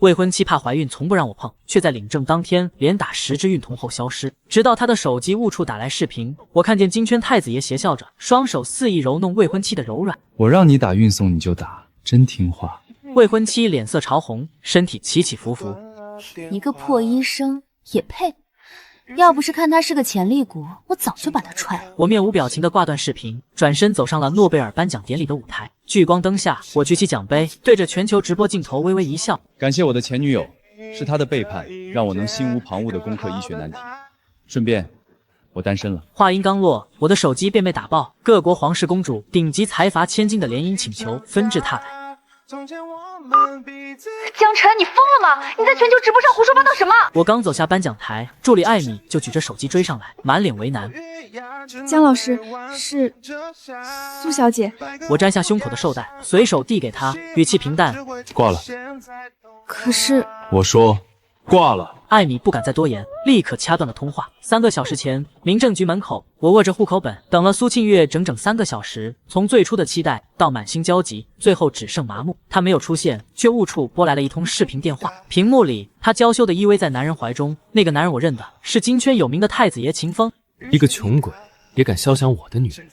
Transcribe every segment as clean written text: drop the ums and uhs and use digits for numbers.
未婚妻怕怀孕，从不让我碰，却在领证当天连打10支孕酮后消失。直到他的手机误触打来视频，我看见金圈太子爷邪笑着，双手肆意揉弄未婚妻的柔软。我让你打运送你就打，真听话。未婚妻脸色潮红，身体起起伏伏。一个破医生也配？要不是看他是个潜力股，我早就把他踹了。我面无表情地挂断视频，转身走上了诺贝尔颁奖典礼的舞台。聚光灯下，我举起奖杯，对着全球直播镜头微微一笑。感谢我的前女友，是她的背叛，让我能心无旁骛地攻克医学难题。顺便，我单身了。话音刚落，我的手机便被打爆，各国皇室公主、顶级财阀千金的联姻请求纷至沓来。江晨，你疯了吗？你在全球直播上胡说八道什么？我刚走下颁奖台，助理艾米就举着手机追上来，满脸为难。江老师，是苏小姐。我摘下胸口的绶带，随手递给她，语气平淡：挂了。可是我说挂了。艾米不敢再多言，立刻掐断了通话。3个小时前，民政局门口，我握着户口本，等了苏庆月整整3个小时。从最初的期待到满心焦急，最后只剩麻木。他没有出现，却误触拨来了一通视频电话。屏幕里，他娇羞地依偎在男人怀中。那个男人我认得，是金圈有名的太子爷秦风。一个穷鬼也敢肖想我的女人，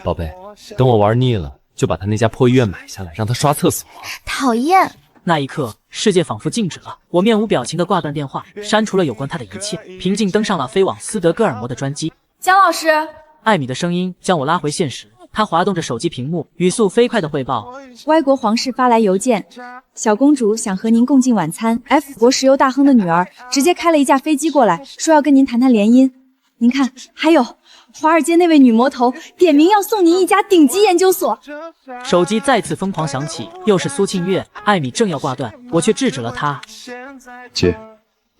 宝贝，等我玩腻了，就把他那家破医院买下来，让他刷厕所。讨厌。那一刻，世界仿佛静止了。我面无表情地挂断电话，删除了有关他的一切，平静登上了飞往斯德哥尔摩的专机。江老师，艾米的声音将我拉回现实。她滑动着手机屏幕，语速飞快地汇报：歪国皇室发来邮件，小公主想和您共进晚餐。F 国石油大亨的女儿直接开了一架飞机过来，说要跟您谈谈联姻。您看，还有华尔街那位女魔头点名要送您一家顶级研究所。手机再次疯狂响起，又是苏庆月。艾米正要挂断，我却制止了她。接。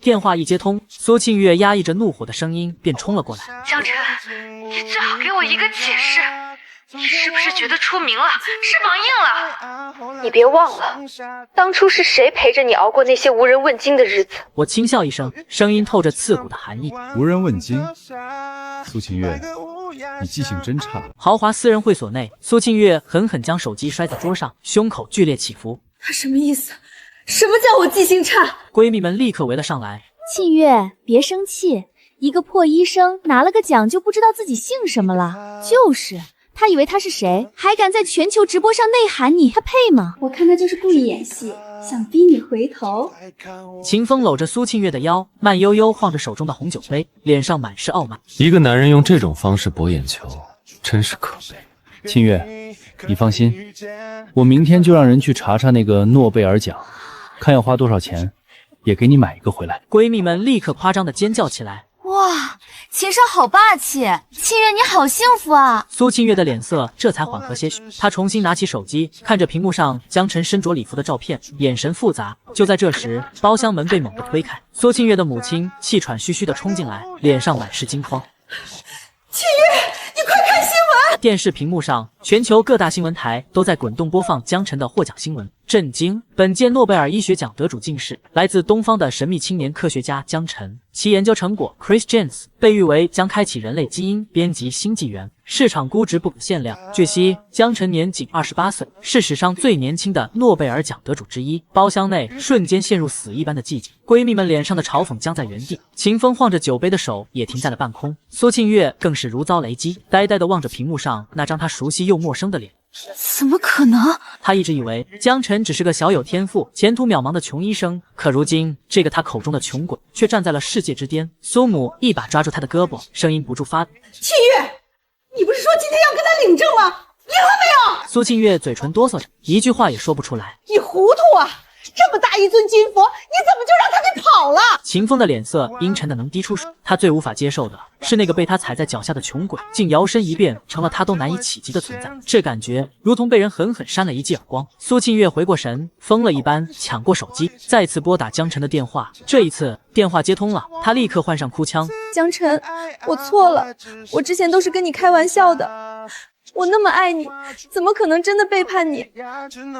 电话一接通，苏庆月压抑着怒火的声音便冲了过来。江晨，你最好给我一个解释。你是不是觉得出名了，翅膀硬了？你别忘了，当初是谁陪着你熬过那些无人问津的日子？我轻笑一声，声音透着刺骨的寒意。无人问津，苏庆月，你记性真差。豪华私人会所内，苏庆月狠狠将手机摔在桌上，胸口剧烈起伏。他什么意思？什么叫我记性差？闺蜜们立刻围了上来。庆月，别生气，一个破医生拿了个奖就不知道自己姓什么了。就是。他以为他是谁，还敢在全球直播上内涵你，他配吗？我看他就是故意演戏，想逼你回头。秦风搂着苏庆月的腰，慢悠悠晃着手中的红酒杯，脸上满是傲慢。一个男人用这种方式博眼球，真是可悲。庆月，你放心，我明天就让人去查查那个诺贝尔奖，看要花多少钱，也给你买一个回来。闺蜜们立刻夸张地尖叫起来。哇，情商好霸气！庆月你好幸福啊！苏庆月的脸色这才缓和些许，她重新拿起手机，看着屏幕上江晨身着礼服的照片，眼神复杂。就在这时，包厢门被猛地推开，苏庆月的母亲气喘吁吁地冲进来，脸上满是惊慌。庆月，你快看新闻！电视屏幕上，全球各大新闻台都在滚动播放江晨的获奖新闻。震惊！本届诺贝尔医学奖得主竟是来自东方的神秘青年科学家江晨，其研究成果 Chris James 被誉为将开启人类基因编辑新纪元，市场估值不可限量。据悉，江晨年仅28岁，是史上最年轻的诺贝尔奖得主之一。包厢内瞬间陷入死一般的寂静，闺蜜们脸上的嘲讽僵在原地，秦风晃着酒杯的手也停在了半空，苏庆月更是如遭雷击，呆呆地望着屏幕上那张她熟悉又陌生的脸。怎么可能？他一直以为江晨只是个小有天赋、前途渺茫的穷医生，可如今这个他口中的穷鬼却站在了世界之巅。苏母一把抓住他的胳膊，声音不住发抖：“庆月，你不是说今天要跟他领证吗？领了没有？”苏庆月嘴唇哆嗦着，一句话也说不出来。你糊涂啊！这么大一尊金佛，你怎么就让他给跑了？秦风的脸色阴沉的能滴出水，他最无法接受的是那个被他踩在脚下的穷鬼，竟摇身一变成了他都难以企及的存在。这感觉如同被人狠狠扇了一记耳光。苏庆月回过神，疯了一般抢过手机，再次拨打江晨的电话。这一次电话接通了，他立刻换上哭腔：“江晨，我错了，我之前都是跟你开玩笑的。我那么爱你，怎么可能真的背叛你？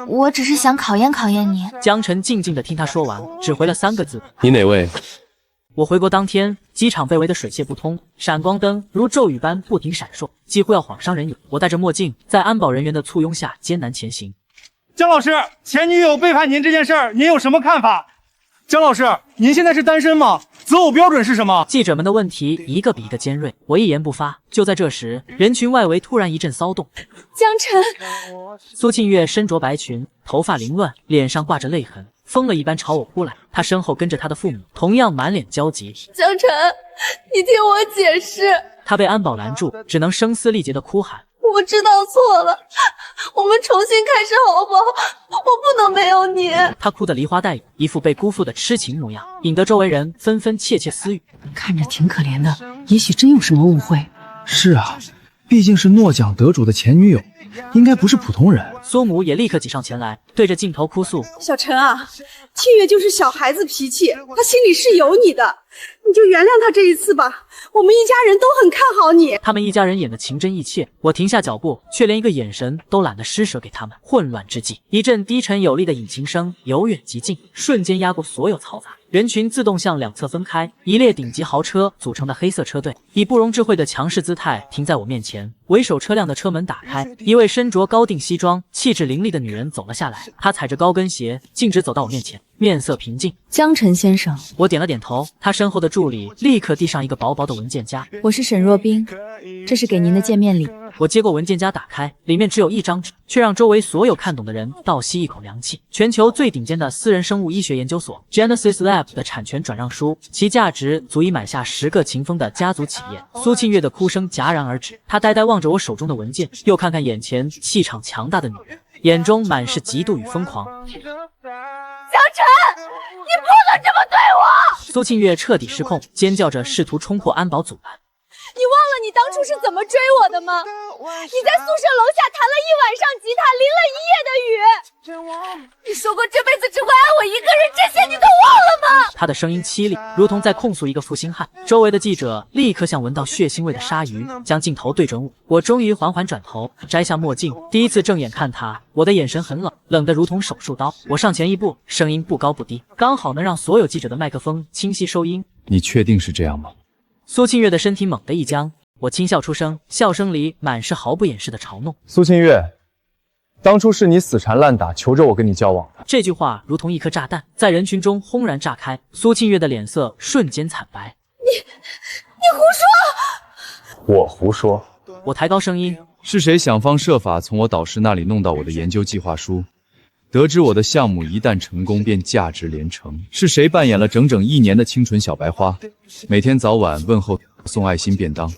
我只是想考验考验你。”江晨静静地听他说完，只回了3个字：“你哪位？”我回国当天，机场被围得水泄不通，闪光灯如咒语般不停闪烁，几乎要晃伤人眼。我戴着墨镜，在安保人员的簇拥下艰难前行。江老师，前女友背叛您这件事儿，您有什么看法？姜老师，您现在是单身吗？择偶标准是什么？记者们的问题一个比一个尖锐，我一言不发。就在这时，人群外围突然一阵骚动。江晨，苏庆月身着白裙，头发凌乱，脸上挂着泪痕，疯了一般朝我扑来。她身后跟着她的父母，同样满脸焦急。江晨，你听我解释。她被安保拦住，只能声嘶力竭地哭喊。我知道错了，我们重新开始好不好？我不能没有你。她哭得梨花带雨，一副被辜负的痴情模样，引得周围人纷纷窃窃私语。看着挺可怜的，也许真有什么误会。是啊，毕竟是诺奖得主的前女友，应该不是普通人。苏母也立刻挤上前来，对着镜头哭诉：小陈啊，庆月就是小孩子脾气，他心里是有你的，你就原谅他这一次吧。我们一家人都很看好你。他们一家人演得情真意切，我停下脚步，却连一个眼神都懒得施舍给他们。混乱之际，一阵低沉有力的引擎声由远及近，瞬间压过所有嘈杂。人群自动向两侧分开，一列顶级豪车组成的黑色车队以不容置喙的强势姿态停在我面前。为首车辆的车门打开，一位身着高定西装、气质凌厉的女人走了下来。她踩着高跟鞋，径直走到我面前，面色平静。江晨先生，我点了点头。她身后的助理立刻递上一个薄薄的文件夹。我是沈若冰，这是给您的见面礼。我接过文件夹打开，里面只有一张纸，却让周围所有看懂的人倒吸一口凉气。全球最顶尖的私人生物医学研究所 Genesis Lab 的产权转让书，其价值足以买下10个秦风的家族企业。苏庆月的哭声戛然而止，她呆呆望着我手中的文件，又看看眼前气场强大的女人，眼中满是嫉妒与疯狂。江晨，你不能这么对我！苏庆月彻底失控，尖叫着试图冲破安保阻拦。你忘了你当初是怎么追我的吗？你在宿舍楼下弹了一晚上吉他，淋了一夜的雨。你说过这辈子只会爱我一个人，这些你都忘了吗？他的声音凄厉，如同在控诉一个负心汉。周围的记者立刻像闻到血腥味的鲨鱼，将镜头对准我。我终于缓缓转头，摘下墨镜，第一次正眼看他。我的眼神很冷，冷得如同手术刀。我上前一步，声音不高不低，刚好能让所有记者的麦克风清晰收音。你确定是这样吗？苏庆月的身体猛地一僵，我轻笑出声，笑声里满是毫不掩饰的嘲弄。苏庆月，当初是你死缠烂打，求着我跟你交往的。这句话如同一颗炸弹，在人群中轰然炸开。苏庆月的脸色瞬间惨白。你胡说！我胡说。我抬高声音，是谁想方设法从我导师那里弄到我的研究计划书？得知我的项目一旦成功便价值连城，是谁扮演了整整1年的清纯小白花，每天早晚问候送爱心便当，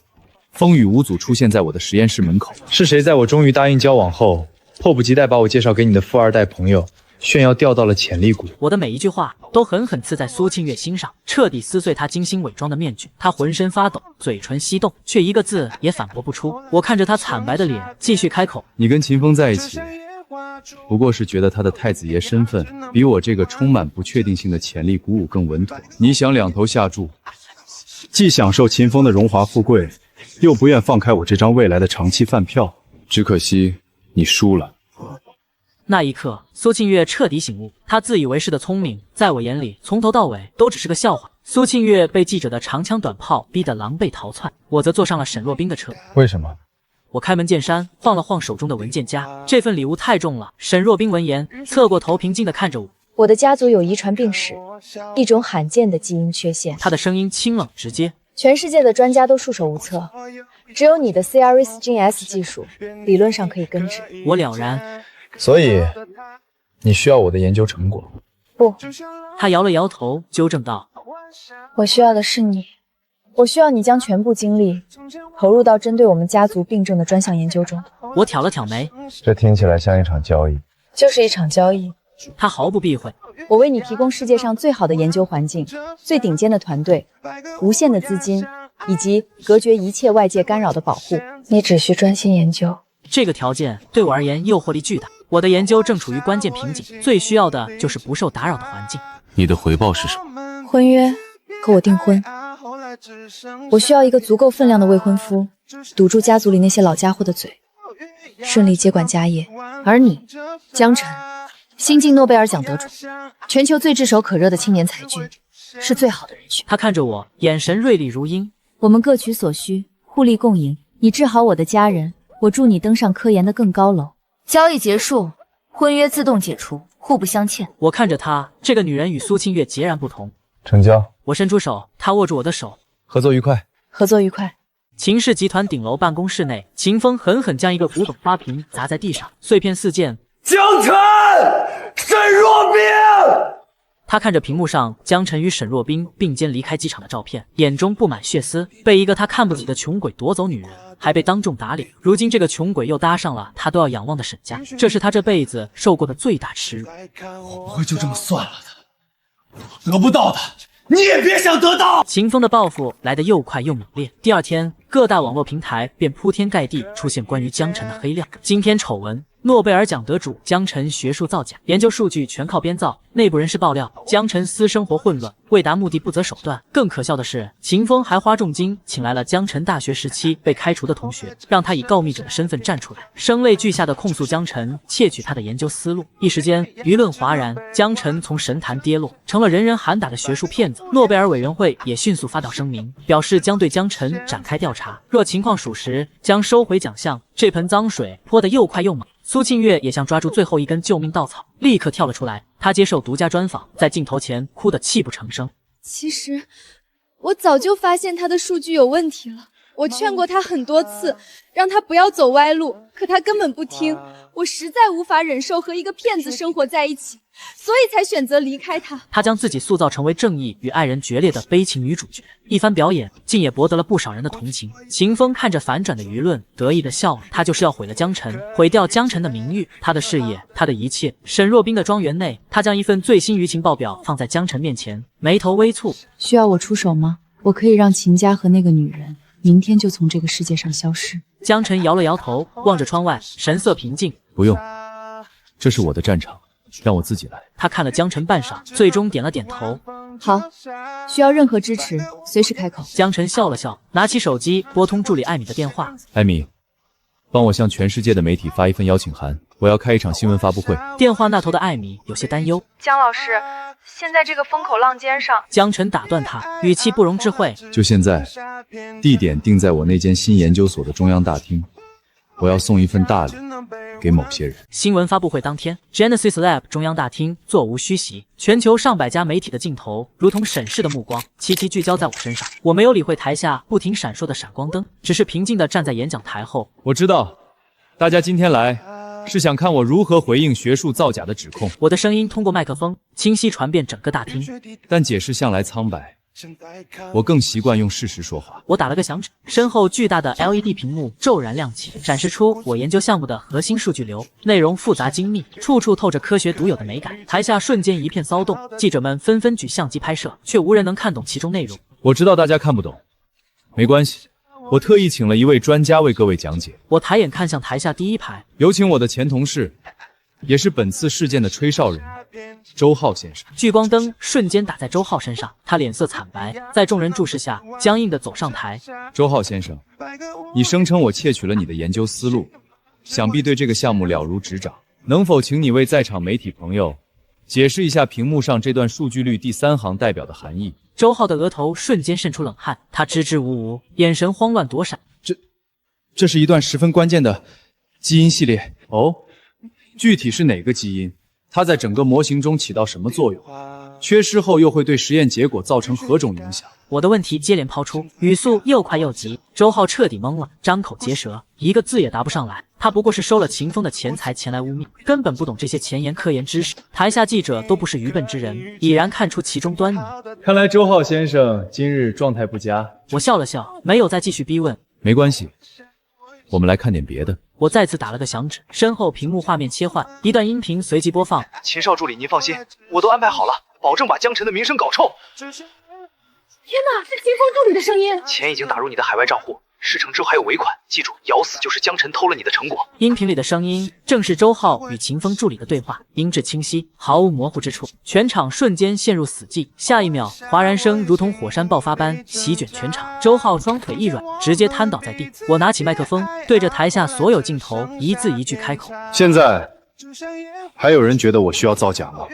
风雨无阻出现在我的实验室门口？是谁在我终于答应交往后，迫不及待把我介绍给你的富二代朋友，炫耀钓到了潜力股？我的每一句话都狠狠刺在苏庆月心上，彻底撕碎她精心伪装的面具。她浑身发抖，嘴唇翕动，却一个字也反驳不出。我看着她惨白的脸，继续开口：你跟秦风在一起，不过是觉得他的太子爷身份比我这个充满不确定性的潜力股更稳妥。你想两头下注，既享受秦风的荣华富贵，又不愿放开我这张未来的长期饭票。只可惜你输了。那一刻，苏庆月彻底醒悟，她自以为是的聪明，在我眼里从头到尾都只是个笑话。苏庆月被记者的长枪短炮逼得狼狈逃窜，我则坐上了沈若冰的车。为什么？我开门见山，晃了晃手中的文件夹，这份礼物太重了。沈若冰闻言，侧过头平静地看着我。我的家族有遗传病史，一种罕见的基因缺陷。她的声音清冷直接，全世界的专家都束手无策，只有你的 CRIS Gene S 技术，理论上可以根治。我了然。所以，你需要我的研究成果？不。她摇了摇头，纠正道：我需要的是你。我需要你将全部精力投入到针对我们家族病症的专项研究中。我挑了挑眉，这听起来像一场交易。就是一场交易。他毫不避讳，我为你提供世界上最好的研究环境、最顶尖的团队、无限的资金，以及隔绝一切外界干扰的保护。你只需专心研究。这个条件对我而言诱惑力巨大。我的研究正处于关键瓶颈，最需要的就是不受打扰的环境。你的回报是什么？婚约，和我订婚。我需要一个足够分量的未婚夫，堵住家族里那些老家伙的嘴，顺利接管家业。而你，江晨，新晋诺贝尔奖得主，全球最炙手可热的青年才俊，是最好的人选。他看着我，眼神锐利如鹰。我们各取所需，互利共赢。你治好我的家人，我助你登上科研的更高楼。交易结束，婚约自动解除。互不相欠。我看着她，这个女人与苏庆月截然不同。成交，我伸出手，她握住我的手。合作愉快。合作愉快。秦氏集团顶楼办公室内，秦风狠狠将一个古董花瓶砸在地上，碎片四溅。江晨，沈若冰。他看着屏幕上江晨与沈若冰并肩离开机场的照片，眼中布满血丝。被一个他看不起的穷鬼夺走女人，还被当众打脸。如今这个穷鬼又搭上了他都要仰望的沈家，这是他这辈子受过的最大耻辱。我不会就这么算了的，得不到的你也别想得到。秦风的报复来得又快又猛烈。第二天，各大网络平台便铺天盖地出现关于江晨的黑料。惊天丑闻，诺贝尔奖得主江晨学术造假，研究数据全靠编造。内部人士爆料，江晨私生活混乱，为达目的不择手段。更可笑的是，秦风还花重金请来了江晨大学时期被开除的同学，让他以告密者的身份站出来，声泪俱下的控诉江晨窃取他的研究思路。一时间，舆论哗然，江晨从神坛跌落，成了人人喊打的学术骗子。诺贝尔委员会也迅速发表声明，表示将对江晨展开调查，若情况属实，将收回奖项。这盆脏水泼得又快又猛。苏庆月也像抓住最后一根救命稻草，立刻跳了出来。她接受独家专访，在镜头前哭得泣不成声。其实，我早就发现他的数据有问题了。我劝过他很多次，让他不要走歪路，可他根本不听。我实在无法忍受和一个骗子生活在一起，所以才选择离开他。他将自己塑造成为正义与爱人决裂的悲情女主角，一番表演竟也博得了不少人的同情。秦风看着反转的舆论，得意的笑了。他就是要毁了江晨，毁掉江晨的名誉，他的事业，他的一切。沈若冰的庄园内，他将一份最新舆情报表放在江晨面前，眉头微蹙。需要我出手吗？我可以让秦家和那个女人明天就从这个世界上消失。江晨摇了摇头，望着窗外，神色平静。不用，这是我的战场，让我自己来。他看了江晨半晌，最终点了点头。好，需要任何支持，随时开口。江晨笑了笑，拿起手机拨通助理艾米的电话。艾米，帮我向全世界的媒体发一份邀请函，我要开一场新闻发布会。电话那头的艾米有些担忧。江老师，现在这个风口浪尖上。江晨打断他，语气不容置喙。就现在，地点定在我那间新研究所的中央大厅。我要送一份大礼给某些人。新闻发布会当天 ，Genesis Lab 中央大厅座无虚席，全球上百家媒体的镜头如同审视的目光，齐齐聚焦在我身上。我没有理会台下不停闪烁的闪光灯，只是平静地站在演讲台后。我知道，大家今天来是想看我如何回应学术造假的指控。我的声音通过麦克风清晰传遍整个大厅，但解释向来苍白。我更习惯用事实说话。我打了个响指，身后巨大的 LED 屏幕骤然亮起，展示出我研究项目的核心数据流，内容复杂精密，处处透着科学独有的美感。台下瞬间一片骚动，记者们纷纷举相机拍摄，却无人能看懂其中内容。我知道大家看不懂，没关系，我特意请了一位专家为各位讲解。我抬眼看向台下第一排，有请我的前同事，也是本次事件的吹哨人周浩先生。聚光灯瞬间打在周浩身上，他脸色惨白，在众人注视下僵硬地走上台。周浩先生，你声称我窃取了你的研究思路，想必对这个项目了如指掌，能否请你为在场媒体朋友解释一下屏幕上这段数据率第3行代表的含义？周浩的额头瞬间渗出冷汗，他支支吾吾，眼神慌乱躲闪。这是一段十分关键的基因系列。哦，具体是哪个基因？它在整个模型中起到什么作用？缺失后又会对实验结果造成何种影响？我的问题接连抛出，语速又快又急，周浩彻底懵了，张口结舌，一个字也答不上来。他不过是收了秦风的钱财前来污蔑，根本不懂这些前沿科研知识。台下记者都不是愚笨之人，已然看出其中端倪。看来周浩先生今日状态不佳。我笑了笑，没有再继续逼问。没关系，我们来看点别的。我再次打了个响指，身后屏幕画面切换，一段音频随即播放。秦少助理，您放心，我都安排好了，保证把江晨的名声搞臭。天哪，是秦风助理的声音！钱已经打入你的海外账户，事成之后还有尾款，记住，咬死就是江晨偷了你的成果。音频里的声音正是周浩与秦风助理的对话，音质清晰，毫无模糊之处。全场瞬间陷入死寂，下一秒，哗然声如同火山爆发般席卷全场。周浩双腿一软，直接瘫倒在地。我拿起麦克风，对着台下所有镜头一字一句开口：现在还有人觉得我需要造假吗？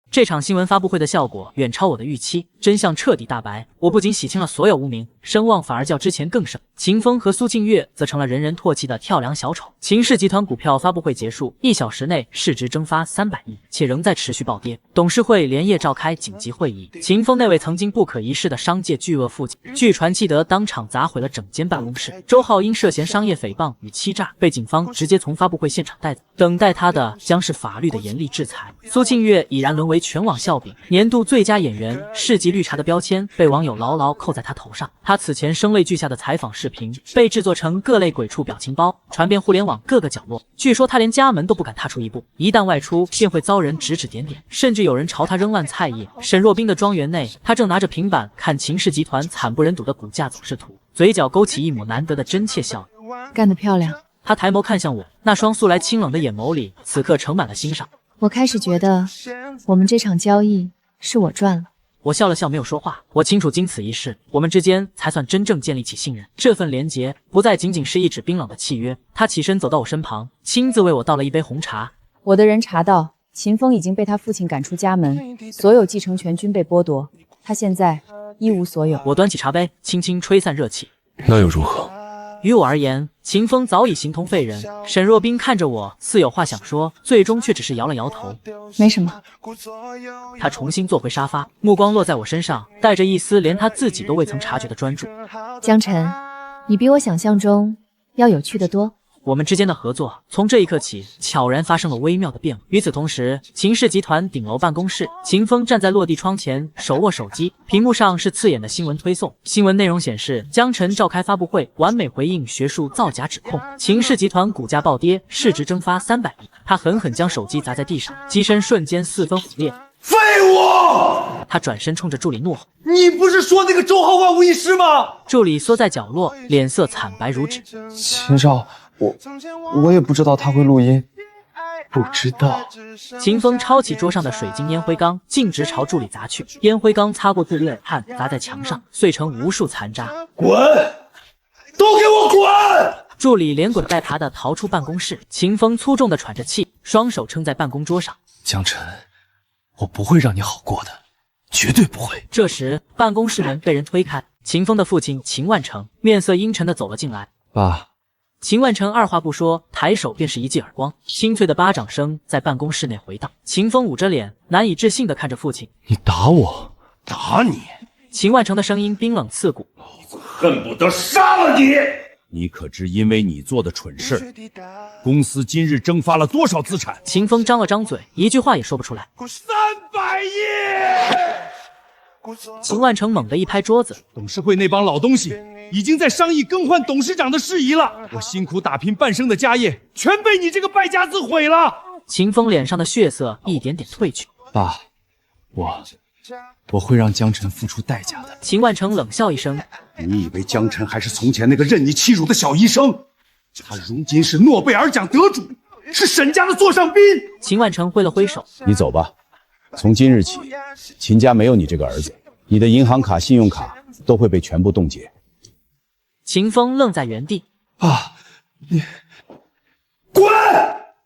这场新闻发布会的效果远超我的预期，真相彻底大白。我不仅洗清了所有污名，声望反而较之前更盛。秦风和苏庆月则成了人人唾弃的跳梁小丑。秦氏集团股票发布会结束，1小时内市值蒸发300亿，且仍在持续暴跌。董事会连夜召开紧急会议，秦风那位曾经不可一世的商界巨鳄父亲，据传气得当场砸毁了整间办公室。周浩因涉嫌商业诽谤与欺诈，被警方直接从发布会现场带走，等待他的将是法律的严厉制裁。苏庆月已然沦为全网笑柄，年度最佳演员、市级绿茶的标签被网友牢牢扣在他头上。他此前声泪俱下的采访视频被制作成各类鬼畜表情包，传遍互联网各个角落。据说他连家门都不敢踏出一步，一旦外出便会遭人指指点点，甚至有人朝他扔烂菜叶。沈若冰的庄园内，他正拿着平板看秦氏集团惨不忍睹的股价走势图，嘴角勾起一抹难得的真切笑意。干得漂亮！他抬眸看向我，那双素来清冷的眼眸里此刻盛满了欣赏。我开始觉得我们这场交易是我赚了。我笑了笑，没有说话。我清楚，经此一事，我们之间才算真正建立起信任。这份连结不再仅仅是一纸冰冷的契约。他起身走到我身旁，亲自为我倒了一杯红茶。我的人查到，秦风已经被他父亲赶出家门，所有继承权均被剥夺，他现在一无所有。我端起茶杯，轻轻吹散热气。那又如何？于我而言，秦风早已形同废人。沈若冰看着我，似有话想说，最终却只是摇了摇头。没什么。他重新坐回沙发，目光落在我身上，带着一丝连他自己都未曾察觉的专注。江晨，你比我想象中要有趣得多。我们之间的合作从这一刻起悄然发生了微妙的变化。与此同时，秦氏集团顶楼办公室，秦风站在落地窗前，手握手机，屏幕上是刺眼的新闻推送。新闻内容显示，江晨召开发布会，完美回应学术造假指控。秦氏集团股价暴跌，市值蒸发300亿。他狠狠将手机砸在地上，机身瞬间4分5裂。废物！他转身冲着助理怒吼：“你不是说那个周浩万无一失吗？”助理缩在角落，脸色惨白如纸。秦少，我也不知道他会录音。不知道。秦风抄起桌上的水晶烟灰缸，径直朝助理砸去。烟灰缸擦过助理耳畔，砸在墙上，碎成无数残渣。滚！都给我滚！助理连滚带爬地逃出办公室。秦风粗重地喘着气，双手撑在办公桌上。江晨，我不会让你好过的，绝对不会。这时，办公室门被人推开，秦风的父亲秦万成面色阴沉地走了进来。爸。秦万成二话不说，抬手便是一记耳光，清脆的巴掌声在办公室内回荡。秦风捂着脸，难以置信地看着父亲：“你打我？打你？”秦万成的声音冰冷刺骨：“恨不得杀了你！你可知因为你做的蠢事，公司今日蒸发了多少资产？”秦风张了张嘴，一句话也说不出来。300亿！秦万成猛地一拍桌子：“董事会那帮老东西已经在商议更换董事长的事宜了，我辛苦打拼半生的家业全被你这个败家子毁了。”秦风脸上的血色一点点褪去。爸，我会让江晨付出代价的。秦万成冷笑一声：“你以为江晨还是从前那个任你欺辱的小医生？他如今是诺贝尔奖得主，是沈家的座上宾。”秦万成挥了挥手：“你走吧，从今日起，秦家没有你这个儿子，你的银行卡、信用卡都会被全部冻结。”秦风愣在原地。爸，你滚！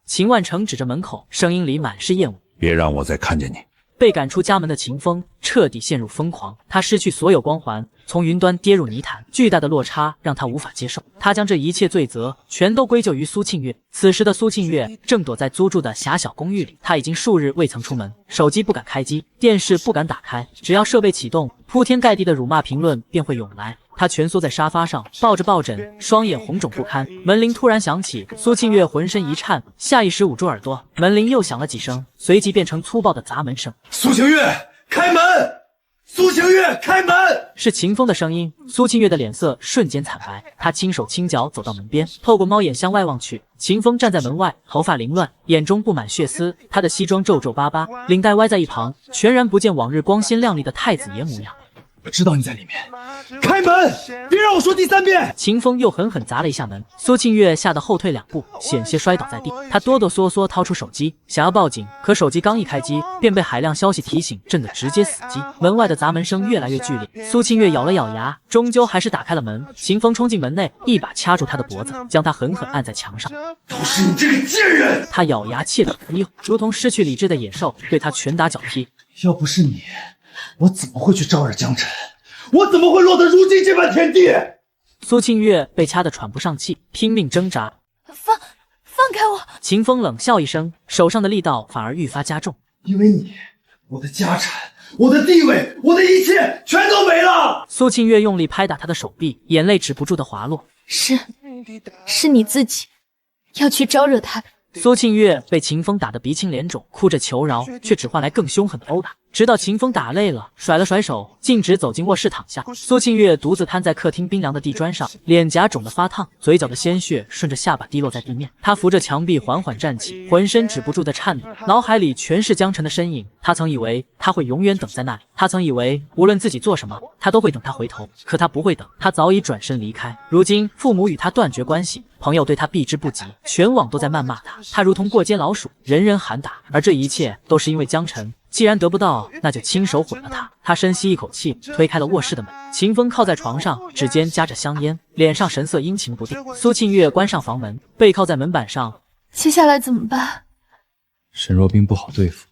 秦万成指着门口，声音里满是厌恶：“别让我再看见你。”被赶出家门的秦风彻底陷入疯狂，他失去所有光环，从云端跌入泥潭，巨大的落差让他无法接受。他将这一切罪责全都归咎于苏庆月。此时的苏庆月正躲在租住的狭小公寓里，他已经数日未曾出门，手机不敢开机，电视不敢打开，只要设备启动，铺天盖地的辱骂评论便会涌来。他蜷缩在沙发上，抱着抱枕，双眼红肿不堪。门铃突然响起，苏庆月浑身一颤，下意识捂住耳朵。门铃又响了几声，随即变成粗暴的砸门声。苏庆月，开门！苏庆月，开门！是秦风的声音。苏庆月的脸色瞬间惨白，他轻手轻脚走到门边，透过猫眼向外望去。秦风站在门外，头发凌乱，眼中布满血丝，他的西装皱皱巴巴，领带歪在一旁，全然不见往日光鲜亮丽的太子爷模样。我知道你在里面，开门！别让我说第3遍！秦风又狠狠砸了一下门，苏庆月吓得后退2步，险些摔倒在地。他哆哆嗦嗦掏出手机，想要报警，可手机刚一开机，便被海量消息提醒，震得直接死机。门外的砸门声越来越剧烈，苏庆月咬了咬牙，终究还是打开了门。秦风冲进门内，一把掐住他的脖子，将他狠狠按在墙上。都是你这个贱人！他咬牙切齿地如同失去理智的野兽，对他拳打脚踢。要不是你，我怎么会去招惹江辰？我怎么会落得如今这般田地？苏庆月被掐得喘不上气，拼命挣扎。放开我！秦风冷笑一声，手上的力道反而愈发加重。因为你，我的家产，我的地位，我的一切全都没了！苏庆月用力拍打他的手臂，眼泪止不住的滑落。是你自己要去招惹他的。苏庆月被秦风打得鼻青脸肿，哭着求饶，却只换来更凶狠的殴打。直到秦风打累了，甩了甩手，径直走进卧室躺下。苏庆月独自瘫在客厅冰凉的地砖上，脸颊肿得发烫，嘴角的鲜血顺着下巴滴落在地面。他扶着墙壁缓缓站起，浑身止不住的颤抖，脑海里全是江辰的身影。他曾以为他会永远等在那里，他曾以为无论自己做什么，他都会等他回头。可他不会等，他早已转身离开。如今父母与他断绝关系，朋友对他避之不及，全网都在谩骂他，他如同过街老鼠，人人喊打。而这一切都是因为江辰。既然得不到，那就亲手毁了他。他深吸一口气，推开了卧室的门。秦风靠在床上，指尖夹着香烟，脸上神色阴晴不定。苏庆月关上房门，背靠在门板上。接下来怎么办？沈若冰不好对付，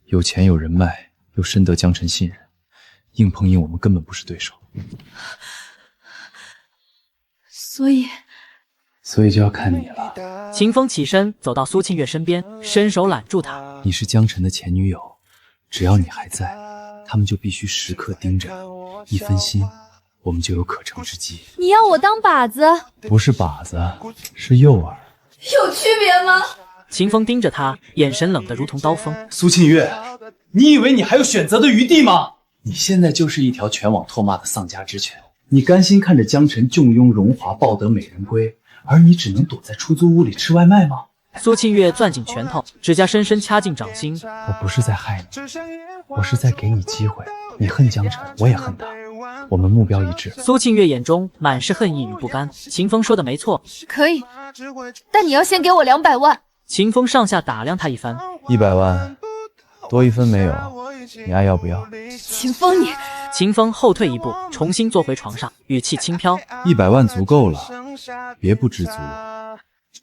有钱有人脉，又深得江辰信任，硬碰硬我们根本不是对手。所以就要看你了。秦风起身走到苏庆月身边，伸手揽住她。你是江辰的前女友，只要你还在，他们就必须时刻盯着你，一分心，我们就有可乘之机。你要我当靶子？不是靶子，是诱饵。有区别吗？秦风盯着他，眼神冷得如同刀锋。苏庆月，你以为你还有选择的余地吗？你现在就是一条全网唾骂的丧家之犬。你甘心看着江辰纵庸荣华，抱得美人归，而你只能躲在出租屋里吃外卖吗？苏庆月攥紧拳头，指甲深深掐进掌心。我不是在害你，我是在给你机会。你恨江辰，我也恨他，我们目标一致。苏庆月眼中满是恨意与不甘。秦风说的没错，可以，但你要先给我200万。秦风上下打量他一番，100万，多1分没有，你爱要不要？秦风你。秦风后退一步，重新坐回床上，语气轻飘：100万足够了，别不知足。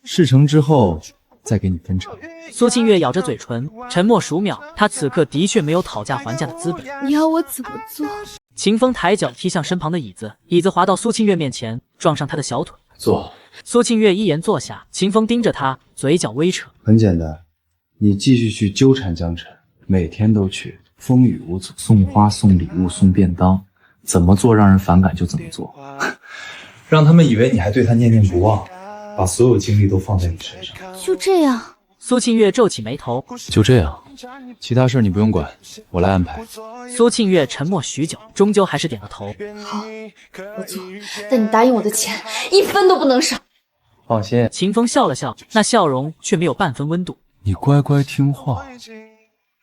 事成之后再给你分成。苏庆月咬着嘴唇，沉默数秒。他此刻的确没有讨价还价的资本。你要我怎么做？秦风抬脚踢向身旁的椅子，椅子滑到苏庆月面前，撞上他的小腿。坐。苏庆月一言坐下，秦风盯着他，嘴角微扯。很简单，你继续去纠缠江辰，每天都去，风雨无阻，送花送礼物送便当，怎么做让人反感就怎么做，让他们以为你还对他念念不忘，把所有精力都放在你身上。就这样。苏庆月皱起眉头。就这样，其他事你不用管，我来安排。苏庆月沉默许久，终究还是点了头。好，我做，但你答应我的钱1分都不能少。放心。秦风笑了笑，那笑容却没有半分温度。你乖乖听话，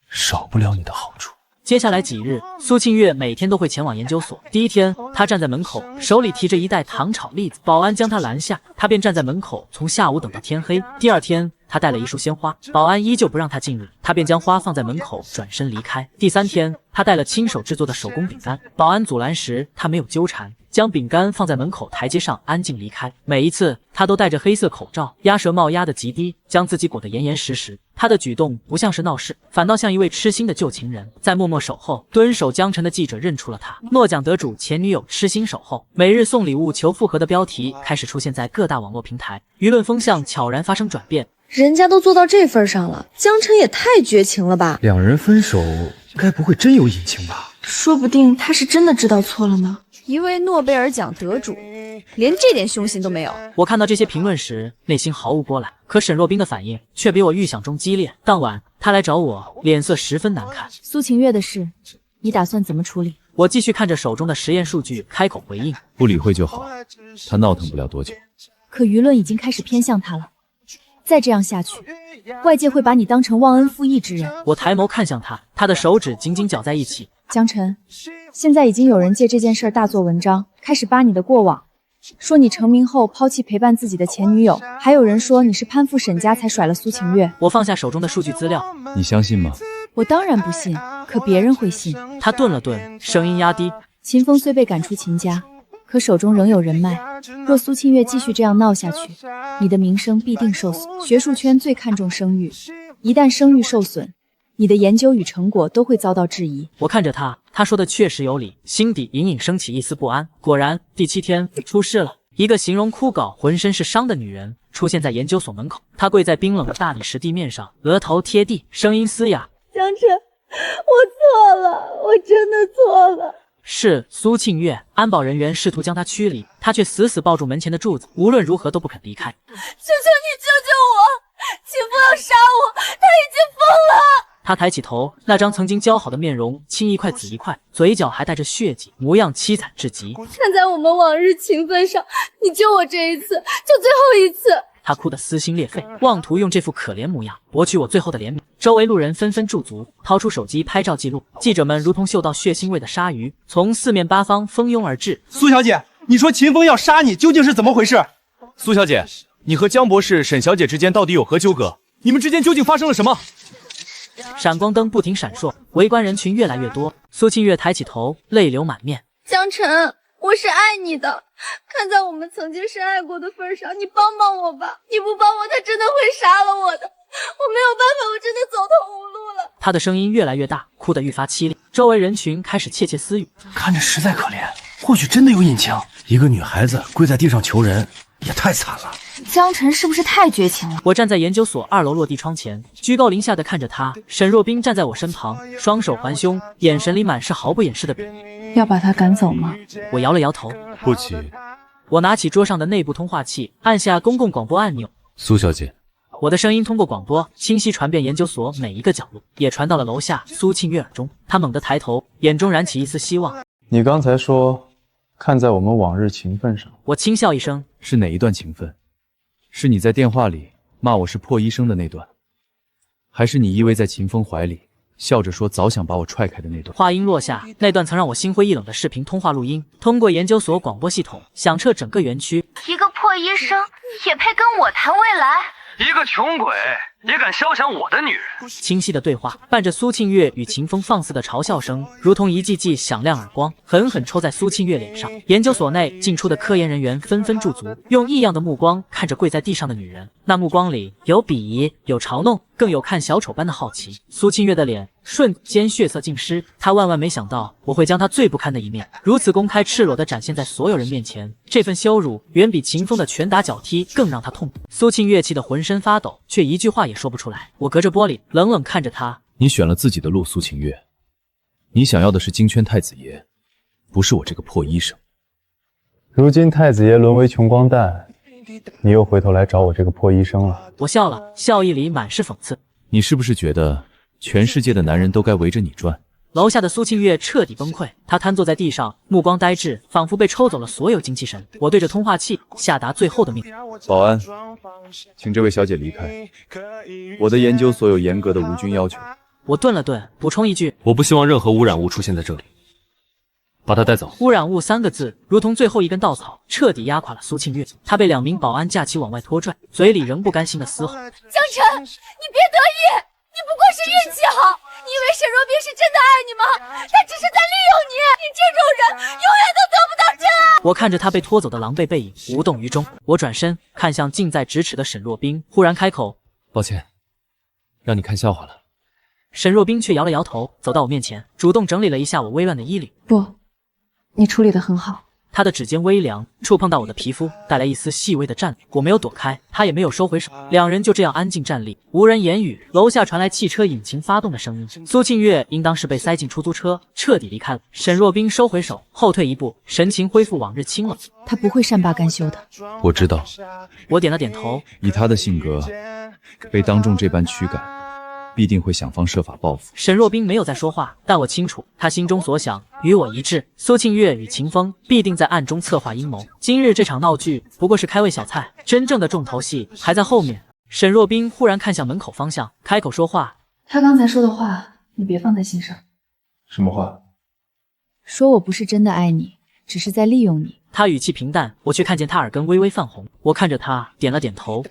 少不了你的好处。接下来几日，苏庆月每天都会前往研究所。第一天，他站在门口，手里提着一袋糖炒栗子，保安将他拦下，他便站在门口，从下午等到天黑。第二天，他带了一束鲜花，保安依旧不让他进入，他便将花放在门口，转身离开。第三天，他带了亲手制作的手工饼干，保安阻拦时，他没有纠缠，将饼干放在门口台阶上，安静离开。每一次，他都戴着黑色口罩，鸭舌帽压得极低，将自己裹得严严实实。他的举动不像是闹事，反倒像一位痴心的旧情人。在默默守候蹲守江辰的记者认出了他，诺奖得主前女友痴心守候，每日送礼物求复合的标题开始出现在各大网络平台，舆论风向悄然发生转变。人家都做到这份上了，江辰也太绝情了吧！两人分手，该不会真有隐情吧？说不定他是真的知道错了呢。一位诺贝尔奖得主，连这点凶心都没有。我看到这些评论时，内心毫无波澜。可沈若冰的反应却比我预想中激烈。当晚，他来找我，脸色十分难看。苏晴月的事，你打算怎么处理？我继续看着手中的实验数据，开口回应：不理会就好，他闹腾不了多久。可舆论已经开始偏向他了，再这样下去，外界会把你当成忘恩负义之人。我抬眸看向他，他的手指紧紧绞在一起。江辰，现在已经有人借这件事大做文章，开始扒你的过往，说你成名后抛弃陪伴自己的前女友，还有人说你是攀附沈家才甩了苏晴月。我放下手中的数据资料，你相信吗？我当然不信，可别人会信。他顿了顿，声音压低。秦风虽被赶出秦家，可手中仍有人脉。若苏庆月继续这样闹下去，你的名声必定受损。学术圈最看重声誉，一旦声誉受损，你的研究与成果都会遭到质疑。我看着他说的确实有理，心底隐隐升起一丝不安。果然，第7天出事了。一个形容枯槁、浑身是伤的女人出现在研究所门口，她跪在冰冷的大理石地面上，额头贴地，声音嘶哑：“江辰，我错了，我真的错了。”是苏庆月。安保人员试图将她驱离，她却死死抱住门前的柱子，无论如何都不肯离开。求求你救救我！秦风要杀我，他已经疯了！他抬起头，那张曾经姣好的面容青一块紫一块，嘴角还带着血迹，模样凄惨至极。看在我们往日情分上，你救我这一次，就最后一次。他哭得撕心裂肺，妄图用这副可怜模样博取我最后的怜悯。周围路人纷纷驻足，掏出手机拍照记录。记者们如同嗅到血腥味的鲨鱼，从四面八方蜂拥而至。苏小姐，你说秦风要杀你，究竟是怎么回事？苏小姐，你和江博士、沈小姐之间到底有何纠葛？你们之间究竟发生了什么？闪光灯不停闪烁，围观人群越来越多。苏庆月抬起头，泪流满面。江辰，我是爱你的，看在我们曾经深爱过的份上，你帮帮我吧！你不帮我，他真的会杀了我的。我没有办法，我真的走投无路了。他的声音越来越大，哭得愈发凄厉。周围人群开始窃窃私语，看着实在可怜，或许真的有隐情。一个女孩子跪在地上求人，也太惨了。江辰是不是太绝情了？我站在研究所2楼落地窗前，居高临下的看着他。沈若冰站在我身旁，双手环胸，眼神里满是毫不掩饰的鄙夷。要把他赶走吗？我摇了摇头，不急。我拿起桌上的内部通话器，按下公共广播按钮。苏小姐，我的声音通过广播清晰传遍研究所每一个角落，也传到了楼下苏庆月耳中。她猛地抬头，眼中燃起一丝希望。你刚才说，看在我们往日情分上。我轻笑一声，是哪一段情分？是你在电话里骂我是破医生的那段，还是你依偎在秦风怀里笑着说早想把我踹开的那段？话音落下，那段曾让我心灰意冷的视频通话录音通过研究所广播系统响彻整个园区。一个破医生也配跟我谈未来？一个穷鬼也敢肖想我的女人？清晰的对话伴着苏庆月与秦风放肆的嘲笑声，如同一记记响亮耳光，狠狠抽在苏庆月脸上。研究所内进出的科研人员纷纷驻足，用异样的目光看着跪在地上的女人。那目光里有鄙夷，有嘲弄，更有看小丑般的好奇。苏庆月的脸瞬间血色尽失，她万万没想到我会将她最不堪的一面如此公开赤裸地展现在所有人面前。这份羞辱远比秦风的拳打脚踢更让她痛苦。苏庆月气得浑身发抖，却一句话也说不出来。我隔着玻璃冷冷看着她，你选了自己的路，苏晴月，你想要的是金圈太子爷，不是我这个破医生。如今太子爷沦为穷光蛋，你又回头来找我这个破医生了。我笑了，笑意里满是讽刺。你是不是觉得全世界的男人都该围着你转？楼下的苏庆月彻底崩溃，她瘫坐在地上，目光呆滞，仿佛被抽走了所有精气神。我对着通话器下达最后的命令：保安，请这位小姐离开。我的研究所有严格的无菌要求。我顿了顿，补充一句：我不希望任何污染物出现在这里，把她带走。污染物3个字如同最后一根稻草，彻底压垮了苏庆月。她被2名保安架起往外拖拽，嘴里仍不甘心的嘶吼：江辰，你别得意，你不过是运气好。你以为沈若冰是真的爱你吗？他只是在利用你，你这种人永远都得不到真爱。我看着他被拖走的狼狈背影，无动于衷。我转身看向近在咫尺的沈若冰，忽然开口：抱歉，让你看笑话了。沈若冰却摇了摇头，走到我面前，主动整理了一下我微乱的衣领。不，你处理得很好。他的指尖微凉，触碰到我的皮肤，带来一丝细微的颤栗。我没有躲开，他也没有收回手，两人就这样安静站立，无人言语。楼下传来汽车引擎发动的声音，苏庆月应当是被塞进出租车，彻底离开了。沈若冰收回手，后退一步，神情恢复往日清冷。他不会善罢甘休的。我知道。我点了点头。以他的性格，被当众这般驱赶，必定会想方设法报复。沈若冰没有再说话，但我清楚他心中所想与我一致。苏庆月与秦风必定在暗中策划阴谋。今日这场闹剧不过是开胃小菜，真正的重头戏还在后面。沈若冰忽然看向门口方向，开口说话：他刚才说的话，你别放在心上。什么话？说我不是真的爱你，只是在利用你。他语气平淡，我却看见他耳根微微泛红。我看着他，点了点头。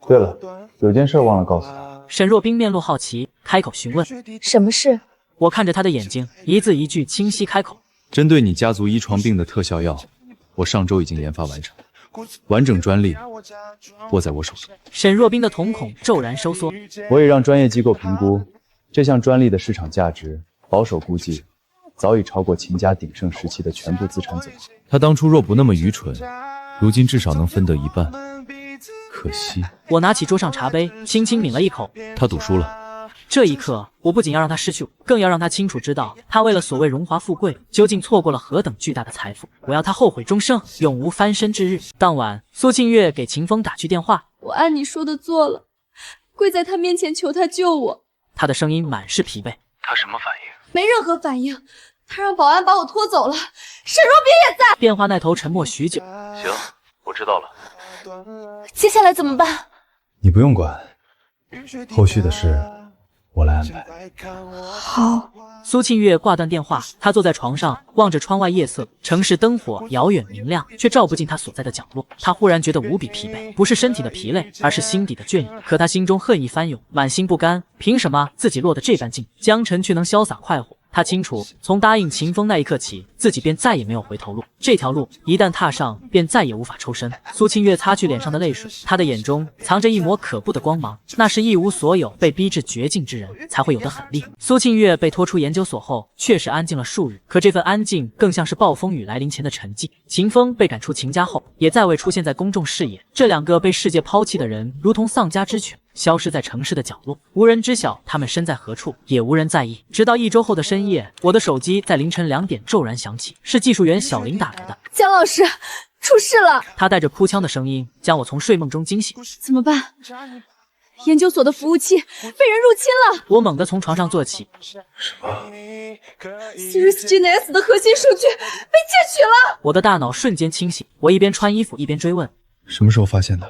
对了，有件事忘了告诉他。沈若冰面露好奇，开口询问：什么事？我看着他的眼睛，一字一句清晰开口：针对你家族遗传病的特效药，我上周已经研发完成，完整专利握在我手中。沈若冰的瞳孔骤然收缩。我也让专业机构评估这项专利的市场价值，保守估计早已超过秦家鼎盛时期的全部资产总和。他当初若不那么愚蠢，如今至少能分得一半。可惜，我拿起桌上茶杯，轻轻抿了一口。他赌输了。这一刻，我不仅要让他失去，更要让他清楚知道，他为了所谓荣华富贵，究竟错过了何等巨大的财富。我要他后悔终生，永无翻身之日。当晚，苏庆月给秦风打去电话，我按你说的做了，跪在他面前求他救我。他的声音满是疲惫。他什么反应？没任何反应，他让保安把我拖走了。沈若冰也在。电话那头沉默许久。行，我知道了。接下来怎么办？你不用管，后续的事我来安排。好。苏庆月挂断电话，她坐在床上，望着窗外夜色，城市灯火遥远明亮，却照不进她所在的角落。她忽然觉得无比疲惫，不是身体的疲累，而是心底的倦意。可她心中恨意翻涌，满心不甘，凭什么自己落得这般境，江晨却能潇洒快活？他清楚，从答应秦风那一刻起，自己便再也没有回头路。这条路一旦踏上，便再也无法抽身。苏庆月擦去脸上的泪水，她的眼中藏着一抹可怖的光芒，那是一无所有、被逼至绝境之人才会有的狠戾。苏庆月被拖出研究所后，确实安静了数日，可这份安静更像是暴风雨来临前的沉寂。秦风被赶出秦家后，也再未出现在公众视野。这两个被世界抛弃的人，如同丧家之犬，消失在城市的角落，无人知晓他们身在何处，也无人在意。直到1周后的深夜，我的手机在凌晨2点骤然响起，是技术员小林打来的。姜老师，出事了！他带着哭腔的声音将我从睡梦中惊醒。怎么办？研究所的服务器被人入侵了！我猛地从床上坐起。什么 ？Sirius GNS 的核心数据被窃取了！我的大脑瞬间清醒，我一边穿衣服一边追问：什么时候发现的？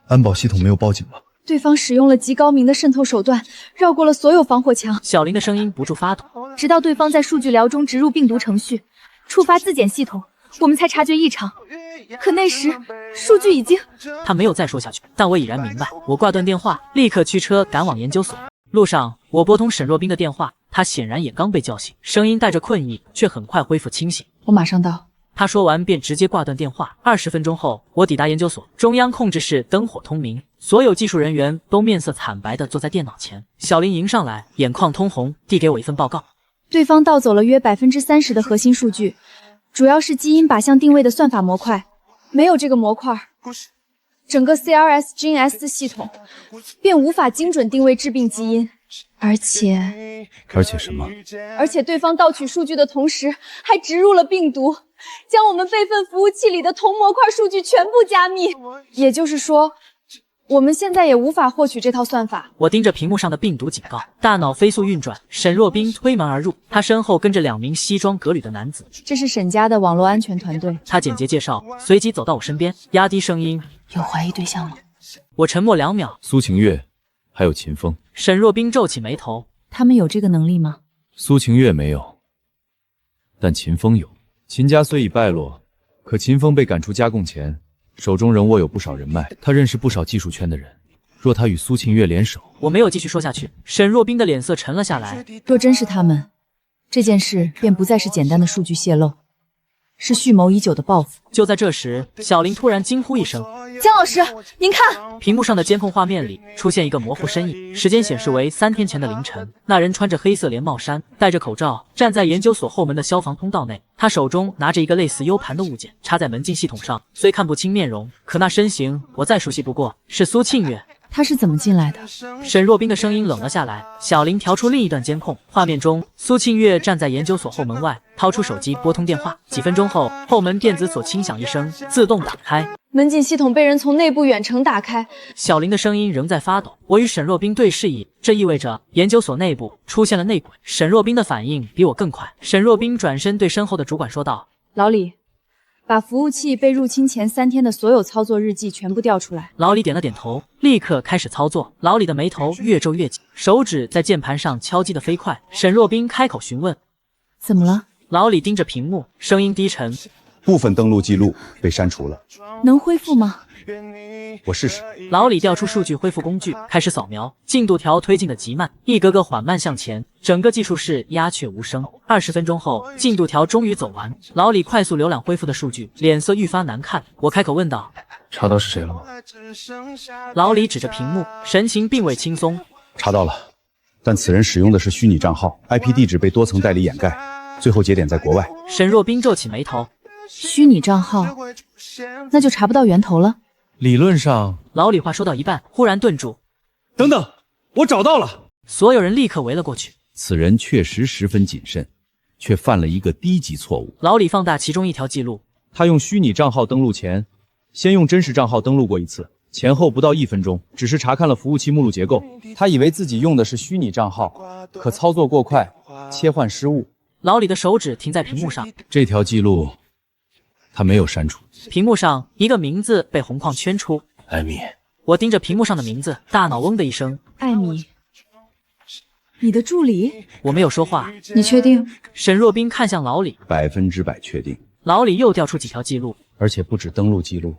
安保系统没有报警吗？对方使用了极高明的渗透手段，绕过了所有防火墙。小林的声音不住发抖，直到对方在数据寮中植入病毒程序，触发自检系统，我们才察觉异常。可那时数据已经……他没有再说下去，但我已然明白。我挂断电话，立刻驱车赶往研究所。路上，我拨通沈若冰的电话，她显然也刚被叫醒，声音带着困意，却很快恢复清醒。我马上到。他说完便直接挂断电话。20分钟后，我抵达研究所，中央控制室灯火通明，所有技术人员都面色惨白地坐在电脑前。小林迎上来，眼眶通红，递给我一份报告。对方盗走了约30%的核心数据，主要是基因靶向定位的算法模块。没有这个模块，整个 CRS GNS 系统便无法精准定位致病基因。而且什么？而且对方盗取数据的同时，还植入了病毒，将我们备份服务器里的同模块数据全部加密。也就是说，我们现在也无法获取这套算法。我盯着屏幕上的病毒警告，大脑飞速运转。沈若冰推门而入，他身后跟着2名西装革履的男子。这是沈家的网络安全团队。他简洁介绍，随即走到我身边，压低声音：有怀疑对象吗？我沉默2秒。苏晴月，还有秦风。沈若冰皱起眉头，他们有这个能力吗？苏晴月没有，但秦风有。秦家虽已败落，可秦风被赶出家贡前，手中仍握有不少人脉，他认识不少技术圈的人。若他与苏晴月联手，我没有继续说下去。沈若冰的脸色沉了下来。若真是他们，这件事便不再是简单的数据泄露，是蓄谋已久的报复。就在这时，小林突然惊呼一声：姜老师，您看！屏幕上的监控画面里出现一个模糊身影，时间显示为3天前的凌晨。那人穿着黑色连帽衫，戴着口罩，站在研究所后门的消防通道内。他手中拿着一个类似 U 盘的物件，插在门禁系统上。虽看不清面容，可那身形我再熟悉不过，是苏庆月。他是怎么进来的？沈若冰的声音冷了下来。小林调出另一段监控画面中，苏庆月站在研究所后门外，掏出手机拨通电话。几分钟后，后门电子锁轻响一声，自动打开。门禁系统被人从内部远程打开。小林的声音仍在发抖。我与沈若冰对视一，这意味着研究所内部出现了内鬼。沈若冰的反应比我更快。沈若冰转身对身后的主管说道：老李，把服务器被入侵前3天的所有操作日记全部调出来。老李点了点头，立刻开始操作。老李的眉头越皱越紧，手指在键盘上敲击得飞快。沈若冰开口询问：怎么了？老李盯着屏幕，声音低沉。部分登录记录被删除了，能恢复吗？我试试。老李调出数据恢复工具，开始扫描，进度条推进的极慢，一格格缓慢向前，整个技术室鸦雀无声。20分钟后，进度条终于走完。老李快速浏览恢复的数据，脸色愈发难看。我开口问道：“查到是谁了吗？”老李指着屏幕，神情并未轻松。查到了，但此人使用的是虚拟账号 ，IP 地址被多层代理掩盖，最后节点在国外。沈若冰皱起眉头。虚拟账号，那就查不到源头了。理论上，老李话说到一半，忽然顿住。等等，我找到了！所有人立刻围了过去。此人确实十分谨慎，却犯了一个低级错误。老李放大其中一条记录，他用虚拟账号登录前，先用真实账号登录过一次，前后不到1分钟，只是查看了服务器目录结构。他以为自己用的是虚拟账号，可操作过快，切换失误。老李的手指停在屏幕上，这条记录他没有删除。屏幕上一个名字被红框圈出，艾米。我盯着屏幕上的名字，大脑嗡的一声。艾米，你的助理？我没有说话。你确定？沈若冰看向老李，100%确定。老李又调出几条记录，而且不止登录记录，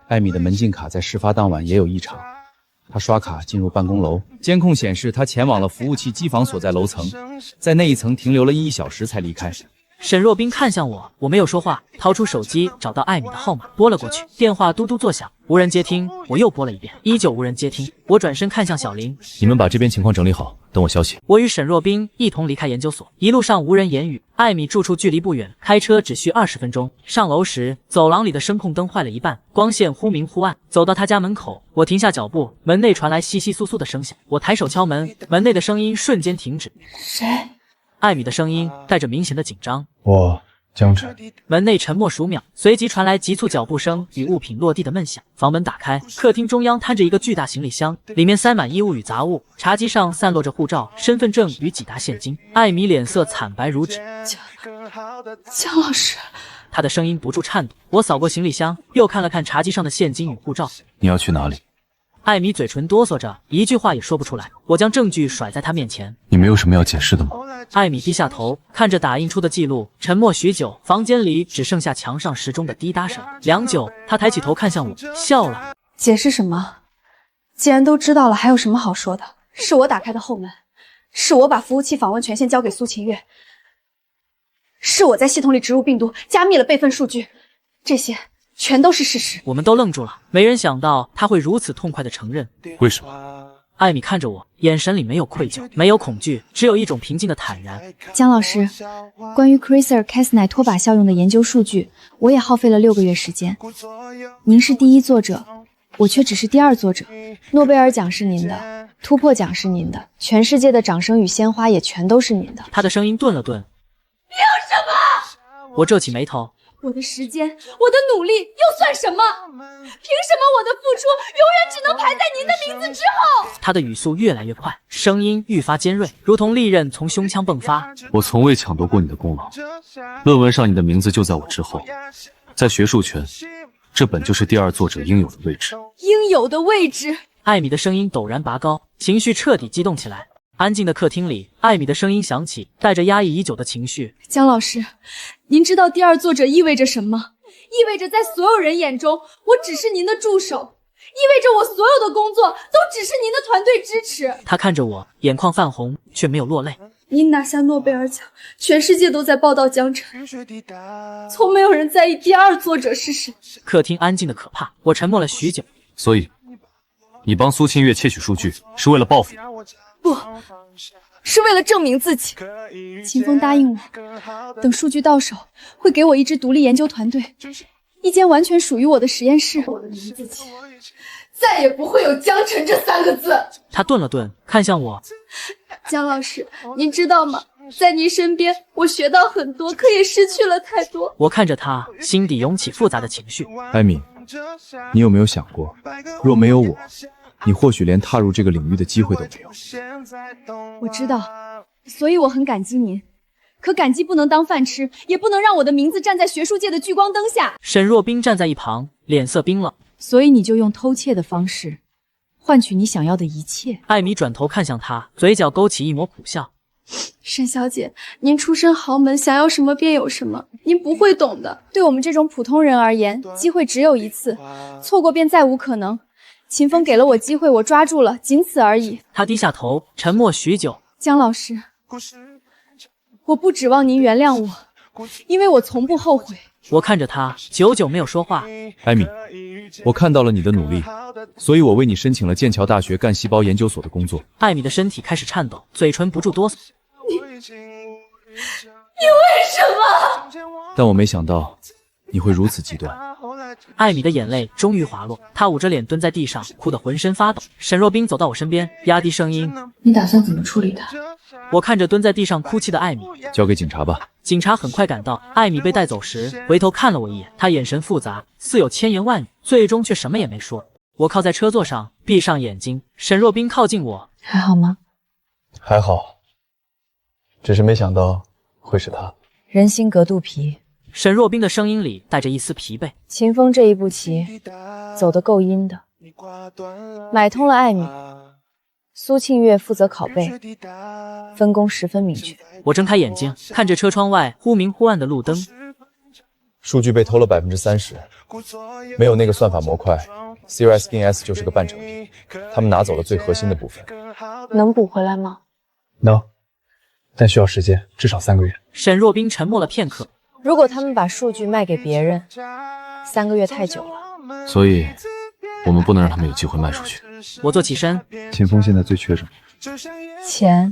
艾米的门禁卡在事发当晚也有异常。他刷卡进入办公楼，监控显示他前往了服务器机房所在楼层，在那一层停留了1小时才离开。沈若冰看向我，我没有说话，掏出手机找到艾米的号码，拨了过去。电话嘟嘟作响，无人接听。我又拨了一遍，依旧无人接听。我转身看向小林，你们把这边情况整理好，等我消息。我与沈若冰一同离开研究所，一路上无人言语。艾米住处距离不远，开车只需20分钟。上楼时，走廊里的声控灯坏了一半，光线忽明忽暗。走到他家门口，我停下脚步，门内传来窸窸窣窣的声响。我抬手敲门，门内的声音瞬间停止。谁？艾米的声音带着明显的紧张。我江晨。门内沉默数秒，随即传来急促脚步声与物品落地的闷响。房门打开，客厅中央摊着一个巨大行李箱，里面塞满衣物与杂物。茶几上散落着护照、身份证与几沓现金。艾米脸色惨白如纸。江老师，她的声音不住颤抖。我扫过行李箱，又看了看茶几上的现金与护照。你要去哪里？艾米嘴唇哆嗦着，一句话也说不出来。我将证据甩在她面前。你没有什么要解释的吗？艾米低下头，看着打印出的记录，沉默许久。房间里只剩下墙上时钟的滴答声。良久，她抬起头看向我，笑了。解释什么？既然都知道了，还有什么好说的？是我打开的后门，是我把服务器访问权限交给苏秦月，是我在系统里植入病毒，加密了备份数据，这些全都是事实。我们都愣住了，没人想到他会如此痛快地承认。为什么？艾米看着我，眼神里没有愧疚，没有恐惧，只有一种平静的坦然。姜老师，关于 CRISPR-Cas9 脱靶效用的研究数据，我也耗费了6个月时间。您是第一作者，我却只是第二作者。诺贝尔奖是您的，突破奖是您的，全世界的掌声与鲜花也全都是您的。他的声音顿了顿。凭什么？我皱起眉头。我的时间，我的努力又算什么？凭什么我的付出永远只能排在您的名字之后？他的语速越来越快，声音愈发尖锐，如同利刃从胸腔迸发。我从未抢夺过你的功劳，论文上你的名字就在我之后，在学术圈，这本就是第二作者应有的位置。应有的位置。艾米的声音陡然拔高，情绪彻底激动起来。安静的客厅里，艾米的声音响起，带着压抑已久的情绪。姜老师，您知道第二作者意味着什么？意味着在所有人眼中，我只是您的助手，意味着我所有的工作都只是您的团队支持。他看着我，眼眶泛红，却没有落泪。您拿下诺贝尔奖，全世界都在报道江晨，从没有人在意第二作者是谁。客厅安静的可怕，我沉默了许久。所以，你帮苏清月窃取数据是为了报复？不，是为了证明自己。秦风答应我，等数据到手，会给我一支独立研究团队，一间完全属于我的实验室。我的名字前，再也不会有江晨这3个字。他顿了顿，看向我。姜老师，您知道吗？在您身边，我学到很多，可也失去了太多。我看着他，心底涌起复杂的情绪。艾米，你有没有想过，若没有我，你或许连踏入这个领域的机会都没有。我知道，所以我很感激您。可感激不能当饭吃，也不能让我的名字站在学术界的聚光灯下。沈若冰站在一旁，脸色冰冷。所以你就用偷窃的方式，换取你想要的一切。艾米转头看向他，嘴角勾起一抹苦笑。沈小姐，您出身豪门，想要什么便有什么，您不会懂的。对我们这种普通人而言，机会只有一次，错过便再无可能。秦风给了我机会，我抓住了，仅此而已。他低下头，沉默许久。江老师，我不指望您原谅我，因为我从不后悔。我看着他，久久没有说话。艾米，我看到了你的努力，所以我为你申请了剑桥大学干细胞研究所的工作。艾米的身体开始颤抖，嘴唇不住哆嗦。你为什么？但我没想到你会如此极端。艾米的眼泪终于滑落，她捂着脸蹲在地上，哭得浑身发抖。沈若冰走到我身边，压低声音：“你打算怎么处理他？”我看着蹲在地上哭泣的艾米，交给警察吧。警察很快赶到。艾米被带走时，回头看了我一眼，她眼神复杂，似有千言万语，最终却什么也没说。我靠在车座上，闭上眼睛。沈若冰靠近我，还好吗？还好，只是没想到会是他。人心隔肚皮。沈若冰的声音里带着一丝疲惫。秦风这一步棋走得够阴的，买通了艾米，苏庆月负责拷贝，分工十分明确。我睁开眼睛，看着车窗外忽明忽暗的路灯。数据被偷了30%，没有那个算法模块 ，CRSDNS 就是个半成品。他们拿走了最核心的部分。能补回来吗？能，但需要时间，至少3个月。沈若冰沉默了片刻。如果他们把数据卖给别人，3个月太久了。所以，我们不能让他们有机会卖出去。我坐起身。秦风现在最缺什么？钱。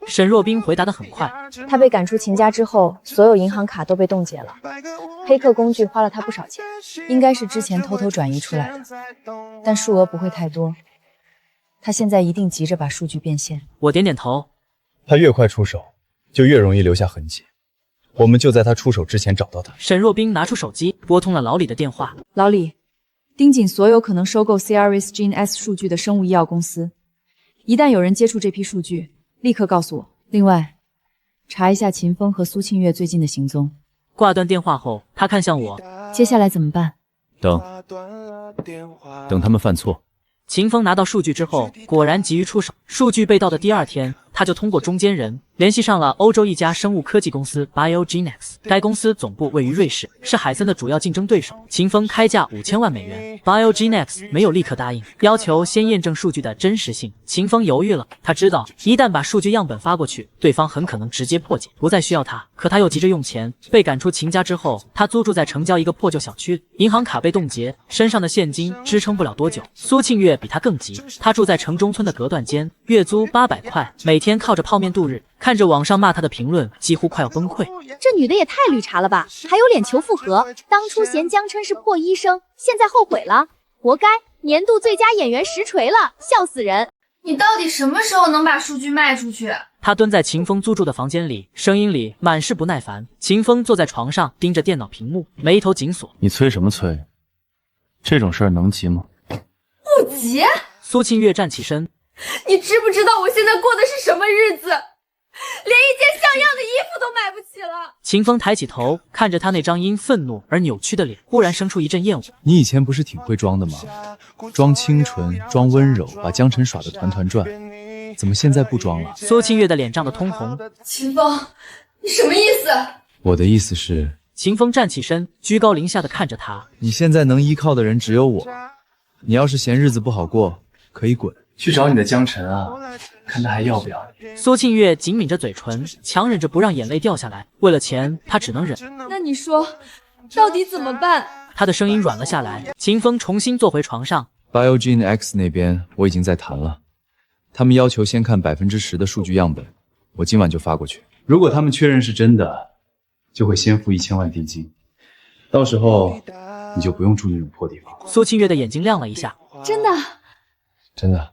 沈若冰回答得很快。他被赶出秦家之后，所有银行卡都被冻结了，黑客工具花了他不少钱，应该是之前偷偷转移出来的，但数额不会太多。他现在一定急着把数据变现。我点点头。他越快出手，就越容易留下痕迹。我们就在他出手之前找到他。沈若冰拿出手机，拨通了老李的电话。老李，盯紧所有可能收购 CRSGNS 数据的生物医药公司，一旦有人接触这批数据，立刻告诉我。另外，查一下秦风和苏庆月最近的行踪。挂断电话后，他看向我，接下来怎么办？等他们犯错。秦风拿到数据之后，果然急于出手。数据被盗的第2天，他就通过中间人联系上了欧洲一家生物科技公司 BioGenex， 该公司总部位于瑞士，是海森的主要竞争对手。秦风开价5000万美元 ，BioGenex 没有立刻答应，要求先验证数据的真实性。秦风犹豫了，他知道一旦把数据样本发过去，对方很可能直接破解，不再需要他。可他又急着用钱，被赶出秦家之后，他租住在城郊一个破旧小区，银行卡被冻结，身上的现金支撑不了多久。苏庆月比他更急，他住在城中村的隔断间，月租800块，每天靠着泡面度日。看着网上骂他的评论，几乎快要崩溃。这女的也太绿茶了吧，还有脸求复合？当初嫌江琛是破医生，现在后悔了，活该！年度最佳演员实锤了，笑死人！你到底什么时候能把数据卖出去？他蹲在秦风租住的房间里，声音里满是不耐烦。秦风坐在床上，盯着电脑屏幕，眉头紧锁。你催什么催？这种事儿能急吗？不急。苏庆月站起身。你知不知道我现在过的是什么日子？连一件像样的衣服都买不起了。秦风抬起头，看着他那张因愤怒而扭曲的脸，忽然生出一阵厌恶。你以前不是挺会装的吗？装清纯，装温柔，把江晨耍得团团转。怎么现在不装了？苏庆月的脸涨得通红。秦风，你什么意思？我的意思是……秦风站起身，居高临下的看着他。你现在能依靠的人只有我。你要是嫌日子不好过，可以滚。去找你的江晨啊，看他还要不要你。苏庆月紧抿着嘴唇，强忍着不让眼泪掉下来。为了钱，他只能忍。那你说，到底怎么办？他的声音软了下来。秦风重新坐回床上。BioGenex 那边我已经在谈了，他们要求先看10%的数据样本，我今晚就发过去。如果他们确认是真的，就会先付1000万定金，到时候你就不用住那种破地方。苏庆月的眼睛亮了一下。真的？真的。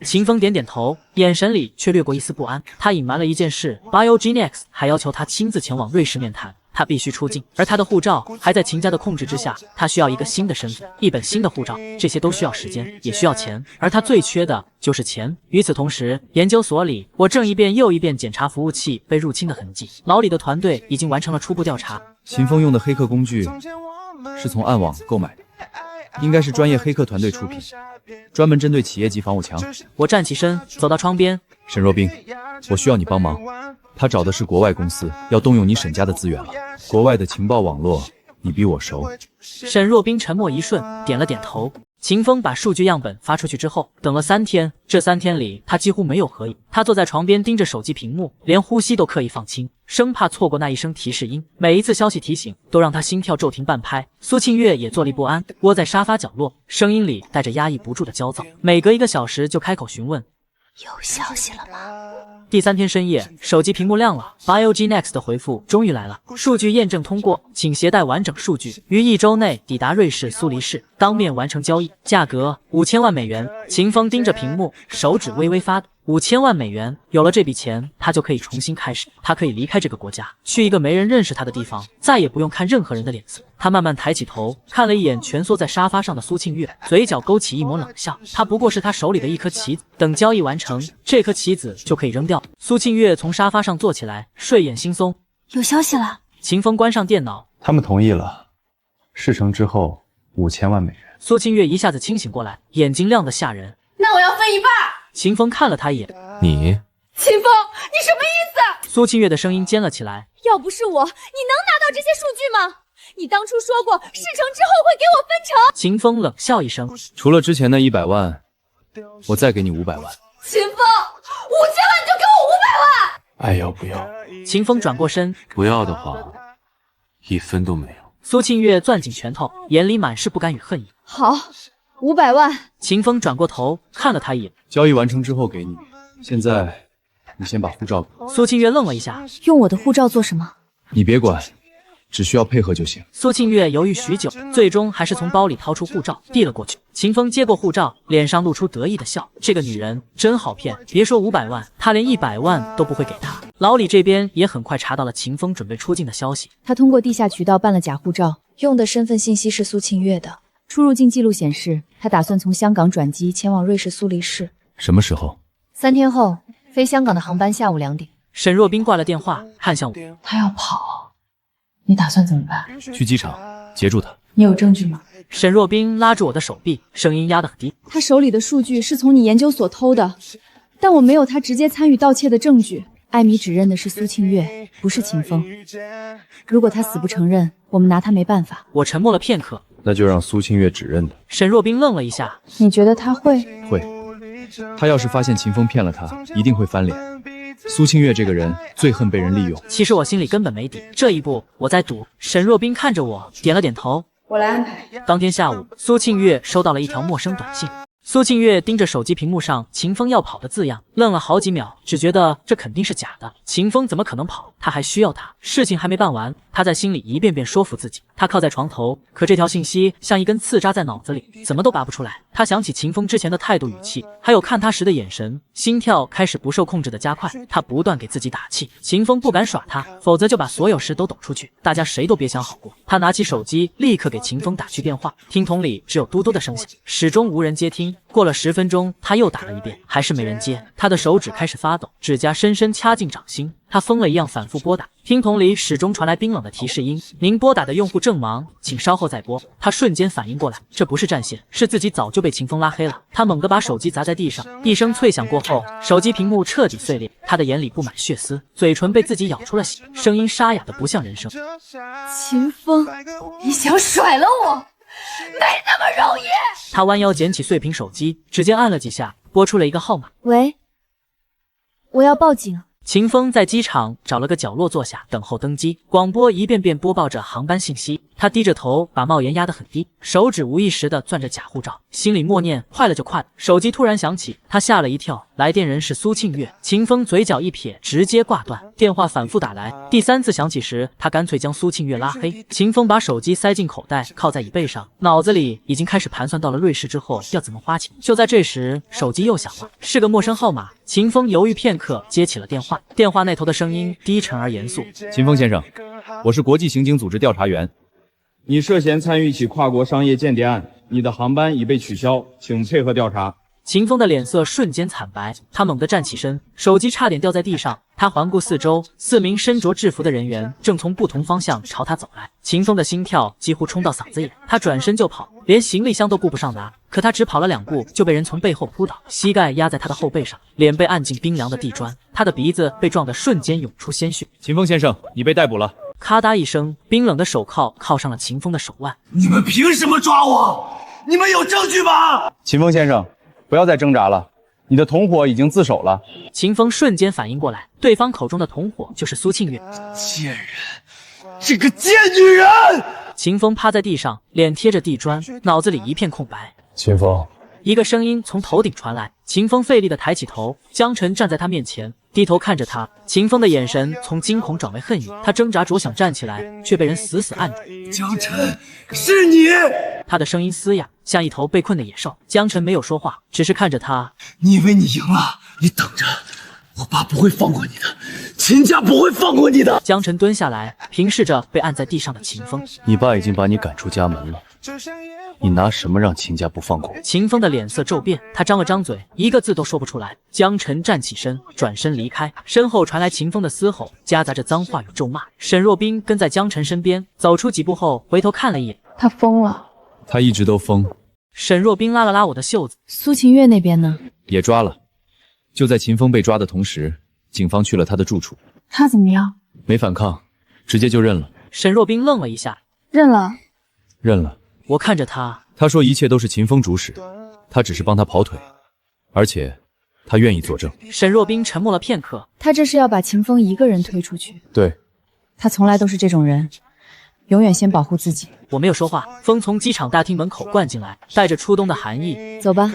秦风点点头，眼神里却掠过一丝不安。他隐瞒了一件事 ，BioGenex 还要求他亲自前往瑞士面谈，他必须出境，而他的护照还在秦家的控制之下，他需要一个新的身份，一本新的护照，这些都需要时间，也需要钱，而他最缺的就是钱。与此同时，研究所里，我正一遍又一遍检查服务器被入侵的痕迹。老李的团队已经完成了初步调查，秦风用的黑客工具是从暗网购买的，应该是专业黑客团队出品，专门针对企业级防火墙。我站起身，走到窗边。沈若冰，我需要你帮忙。他找的是国外公司，要动用你沈家的资源了。国外的情报网络，你比我熟。沈若冰沉默一瞬，点了点头。秦风把数据样本发出去之后，等了3天。这3天里，他几乎没有合影。他坐在床边，盯着手机屏幕，连呼吸都刻意放轻，生怕错过那一声提示音。每一次消息提醒，都让他心跳骤停半拍。苏庆月也坐立不安，窝在沙发角落，声音里带着压抑不住的焦躁。每隔1个小时就开口询问：“有消息了吗？”第3天深夜，手机屏幕亮了 ，BioGenex 的回复终于来了，数据验证通过，请携带完整数据，于1周内抵达瑞士苏黎世，当面完成交易，价格5000万美元。秦风盯着屏幕，手指微微发抖。5000万美元，有了这笔钱，他就可以重新开始，他可以离开这个国家，去一个没人认识他的地方，再也不用看任何人的脸色。他慢慢抬起头，看了一眼蜷缩在沙发上的苏庆月，嘴角勾起一抹冷笑。他不过是他手里的一颗棋子，等交易完成，这颗棋子就可以扔掉。苏庆月从沙发上坐起来，睡眼惺忪。有消息了。秦风关上电脑，他们同意了，事成之后5000万美元。苏庆月一下子清醒过来，眼睛亮得吓人。那我要分一半。秦风看了他一眼，你，秦风，你什么意思？苏庆月的声音尖了起来。要不是我，你能拿到这些数据吗？你当初说过，事成之后会给我分成。秦风冷笑一声，除了之前的100万，我再给你500万。秦风，5000万你就给我500万。爱要不要？秦风转过身，不要的话，1分都没有。苏庆月攥紧拳头，眼里满是不甘与恨意。好，500万。秦风转过头看了他一眼，交易完成之后给你。现在你先把护照给我。苏庆月愣了一下，用我的护照做什么？你别管，只需要配合就行。苏庆月犹豫许久，最终还是从包里掏出护照递了过去。秦风接过护照，脸上露出得意的笑。这个女人真好骗，别说500万，他连100万都不会给她。老李这边也很快查到了秦风准备出境的消息。他通过地下渠道办了假护照，用的身份信息是苏庆月的。出入境记录显示，他打算从香港转机前往瑞士苏黎世。什么时候？3天后，飞香港的航班下午2点。沈若冰挂了电话，看向我。他要跑，你打算怎么办？去机场截住他。你有证据吗？沈若冰拉住我的手臂，声音压得很低。他手里的数据是从你研究所偷的，但我没有他直接参与盗窃的证据。艾米指认的是苏庆月，不是秦风。如果他死不承认，我们拿他没办法。我沉默了片刻。那就让苏庆月指认的。沈若冰愣了一下。你觉得他会？会。他要是发现秦风骗了他，一定会翻脸。苏庆月这个人最恨被人利用。其实我心里根本没底，这一步我在赌。沈若冰看着我，点了点头。我来安排。当天下午，苏庆月收到了一条陌生短信。苏庆月盯着手机屏幕上秦风要跑的字样，愣了好几秒，只觉得这肯定是假的。秦风怎么可能跑？他还需要他，事情还没办完。他在心里一遍遍说服自己。他靠在床头，可这条信息像一根刺扎在脑子里，怎么都拔不出来。他想起秦风之前的态度语气，还有看他时的眼神，心跳开始不受控制的加快。他不断给自己打气，秦风不敢耍他，否则就把所有事都抖出去，大家谁都别想好过。他拿起手机，立刻给秦风打去电话，听筒里只有嘟嘟的声响，始终无人接听。过了10分钟，他又打了一遍，还是没人接。他的手指开始发抖，指甲深深掐进掌心。他疯了一样反复拨打，听筒里始终传来冰冷的提示音：“您拨打的用户正忙，请稍后再拨。”他瞬间反应过来，这不是占线，是自己早就被秦风拉黑了。他猛地把手机砸在地上，一声脆响过后，手机屏幕彻底碎裂。他的眼里布满血丝，嘴唇被自己咬出了血，声音沙哑的不像人声。秦风，你想甩了我？没那么容易。他弯腰捡起碎屏手机，指尖按了几下，拨出了一个号码。喂，我要报警。秦风在机场找了个角落坐下，等候登机。广播一遍遍播报着航班信息。他低着头，把帽檐压得很低，手指无意识地攥着假护照，心里默念：快了就快了。手机突然响起，他吓了一跳，来电人是苏庆月。秦风嘴角一撇，直接挂断。电话反复打来，第3次响起时，他干脆将苏庆月拉黑。秦风把手机塞进口袋，靠在椅背上，脑子里已经开始盘算到了瑞士之后要怎么花钱。就在这时，手机又响了，是个陌生号码。秦风犹豫片刻，接起了电话。电话那头的声音低沉而严肃：“秦风先生，我是国际刑警组织调查员，你涉嫌参与一起跨国商业间谍案，你的航班已被取消，请配合调查。”秦风的脸色瞬间惨白，他猛地站起身，手机差点掉在地上。他环顾四周，4名身着制服的人员正从不同方向朝他走来。秦风的心跳几乎冲到嗓子眼，他转身就跑，连行李箱都顾不上拿。可他只跑了2步，就被人从背后扑倒，膝盖压在他的后背上，脸被按进冰凉的地砖，他的鼻子被撞得瞬间涌出鲜血。秦风先生，你被逮捕了。咔嗒一声，冰冷的手铐铐上了秦风的手腕。你们凭什么抓我？你们有证据吗？秦风先生，不要再挣扎了，你的同伙已经自首了。秦风瞬间反应过来，对方口中的同伙就是苏庆月。贱人，这个贱女人！秦风趴在地上，脸贴着地砖，脑子里一片空白。秦风，一个声音从头顶传来，秦风费力地抬起头，江晨站在他面前，低头看着他。秦风的眼神从惊恐转为恨意，他挣扎着想站起来，却被人死死按住。江晨，是你！他的声音嘶哑，像一头被困的野兽。江晨没有说话，只是看着他。你以为你赢了？你等着，我爸不会放过你的，秦家不会放过你的。江晨蹲下来，平视着被按在地上的秦风。你爸已经把你赶出家门了，你拿什么让秦家不放过我？秦风的脸色骤变，他张了张嘴，一个字都说不出来。江晨站起身，转身离开，身后传来秦风的嘶吼，夹杂着脏话与咒骂。沈若冰跟在江晨身边，走出几步后回头看了一眼。他疯了。他一直都疯。沈若冰拉了拉我的袖子。苏晴月那边呢？也抓了。就在秦风被抓的同时，警方去了他的住处。他怎么样？没反抗，直接就认了。沈若冰愣了一下。认了。认了。我看着他，他说一切都是秦风主使，他只是帮他跑腿，而且他愿意作证。沈若冰沉默了片刻。他这是要把秦风一个人推出去。对，他从来都是这种人，永远先保护自己。我没有说话，风从机场大厅门口灌进来，带着初冬的寒意。走吧，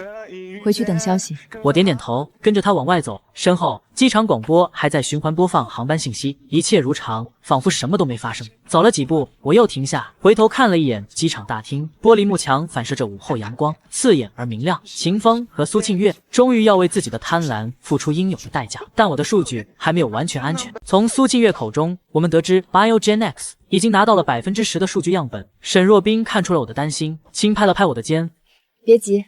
回去等消息。我点点头，跟着他往外走。身后机场广播还在循环播放航班信息，一切如常，仿佛什么都没发生。走了几步，我又停下，回头看了一眼机场大厅，玻璃幕墙反射着午后阳光，刺眼而明亮。秦风和苏庆月终于要为自己的贪婪付出应有的代价，但我的数据还没有完全安全。从苏庆月口中，我们得知 Biogen X 已经拿到了10%的数据样本。沈若冰看出了我的担心，轻拍了拍我的肩。别急，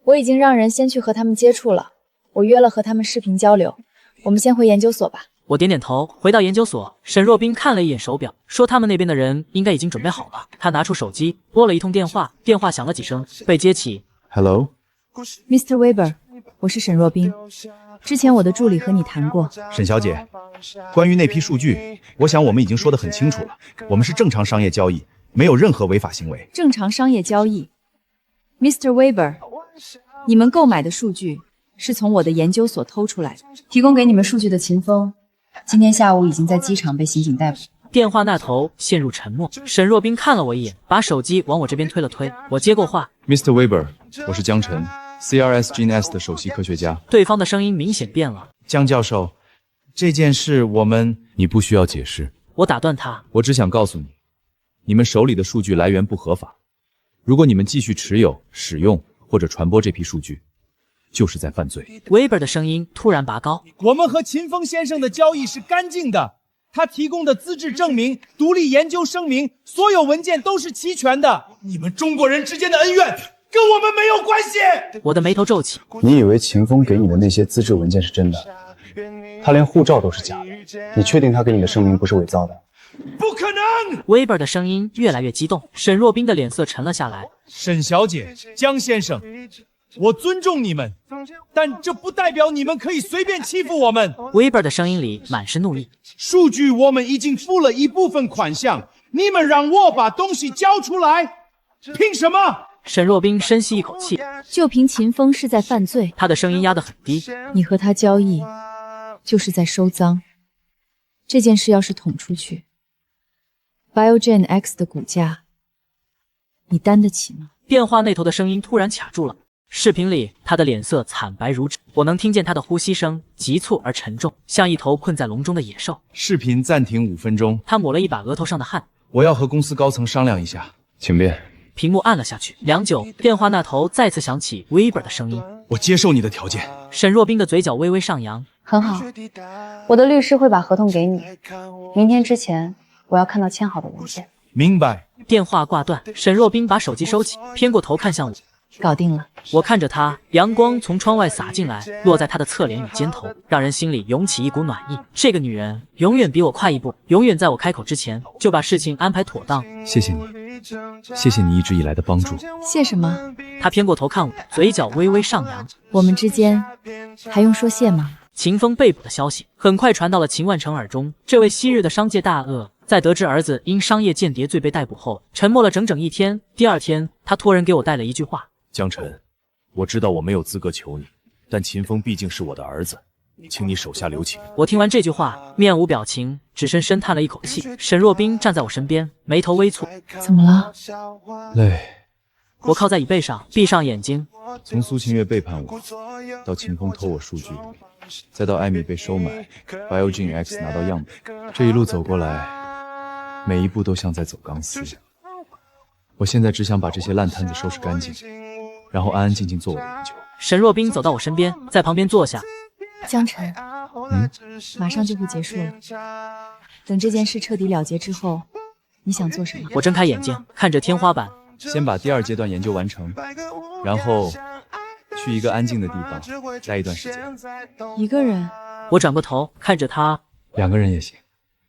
我已经让人先去和他们接触了，我约了和他们视频交流。我们先回研究所吧。我点点头，回到研究所。沈若冰看了一眼手表，说他们那边的人应该已经准备好了。他拿出手机拨了一通电话，电话响了几声，被接起。 Hello， Mr. Weber， 我是沈若冰。之前我的助理和你谈过。沈小姐，关于那批数据，我想我们已经说得很清楚了，我们是正常商业交易，没有任何违法行为。正常商业交易 ，Mr. Weber， 你们购买的数据是从我的研究所偷出来的。提供给你们数据的秦风，今天下午已经在机场被刑警逮捕。电话那头陷入沉默。沈若冰看了我一眼，把手机往我这边推了推。我接过话 ，Mr. Weber， 我是江晨 ，CRS Gene S 的首席科学家。对方的声音明显变了。江教授，这件事我们……你不需要解释。我打断他，我只想告诉你，你们手里的数据来源不合法。如果你们继续持有、使用或者传播这批数据，就是在犯罪。Weber 的声音突然拔高。我们和秦风先生的交易是干净的，他提供的资质证明、独立研究声明，所有文件都是齐全的。你们中国人之间的恩怨跟我们没有关系。我的眉头皱起。你以为秦风给你的那些资质文件是真的？他连护照都是假的。你确定他给你的声明不是伪造的？不可能 ！Weber 的声音越来越激动，沈若冰的脸色沉了下来。沈小姐、江先生，我尊重你们，但这不代表你们可以随便欺负我们。Weber 的声音里满是怒意。数据我们已经付了一部分款项，你们让我把东西交出来，凭什么？沈若冰深吸一口气，就凭秦风是在犯罪。他的声音压得很低。你和他交易，就是在收赃。这件事要是捅出去，Biogen X 的股价，你担得起吗？电话那头的声音突然卡住了。视频里，他的脸色惨白如纸，我能听见他的呼吸声急促而沉重，像一头困在笼中的野兽。视频暂停5分钟。他抹了一把额头上的汗。我要和公司高层商量一下，请便。屏幕按了下去。良久，电话那头再次响起 Weber 的声音：“我接受你的条件。”沈若冰的嘴角微微上扬。很好，我的律师会把合同给你。明天之前，我要看到签好的文件。明白。电话挂断，沈若冰把手机收起，偏过头看向我。搞定了。我看着他，阳光从窗外洒进来，落在他的侧脸与肩头，让人心里涌起一股暖意。这个女人永远比我快一步，永远在我开口之前就把事情安排妥当。谢谢你，谢谢你一直以来的帮助。谢什么？他偏过头看我，嘴角微微上扬。我们之间还用说谢吗？秦风被捕的消息很快传到了秦万成耳中。这位昔日的商界大鳄，在得知儿子因商业间谍罪被逮捕后，沉默了整整一天。第二天，他托人给我带了一句话：江晨，我知道我没有资格求你，但秦风毕竟是我的儿子，请你手下留情。我听完这句话，面无表情，只深深叹了一口气。沈若冰站在我身边，眉头微蹙。怎么了？累。我靠在椅背上，闭上眼睛。从苏清月背叛我，到秦风偷我数据，再到艾米被收买 ，Biogen X 拿到样本，这一路走过来，每一步都像在走钢丝。我现在只想把这些烂摊子收拾干净，然后安安静静做我的研究。沈若冰走到我身边，在旁边坐下。江晨，马上就会结束了。等这件事彻底了结之后，你想做什么？我睁开眼睛，看着天花板。先把第2阶段研究完成，然后去一个安静的地方待一段时间。一个人？我转过头看着他，2个人也行。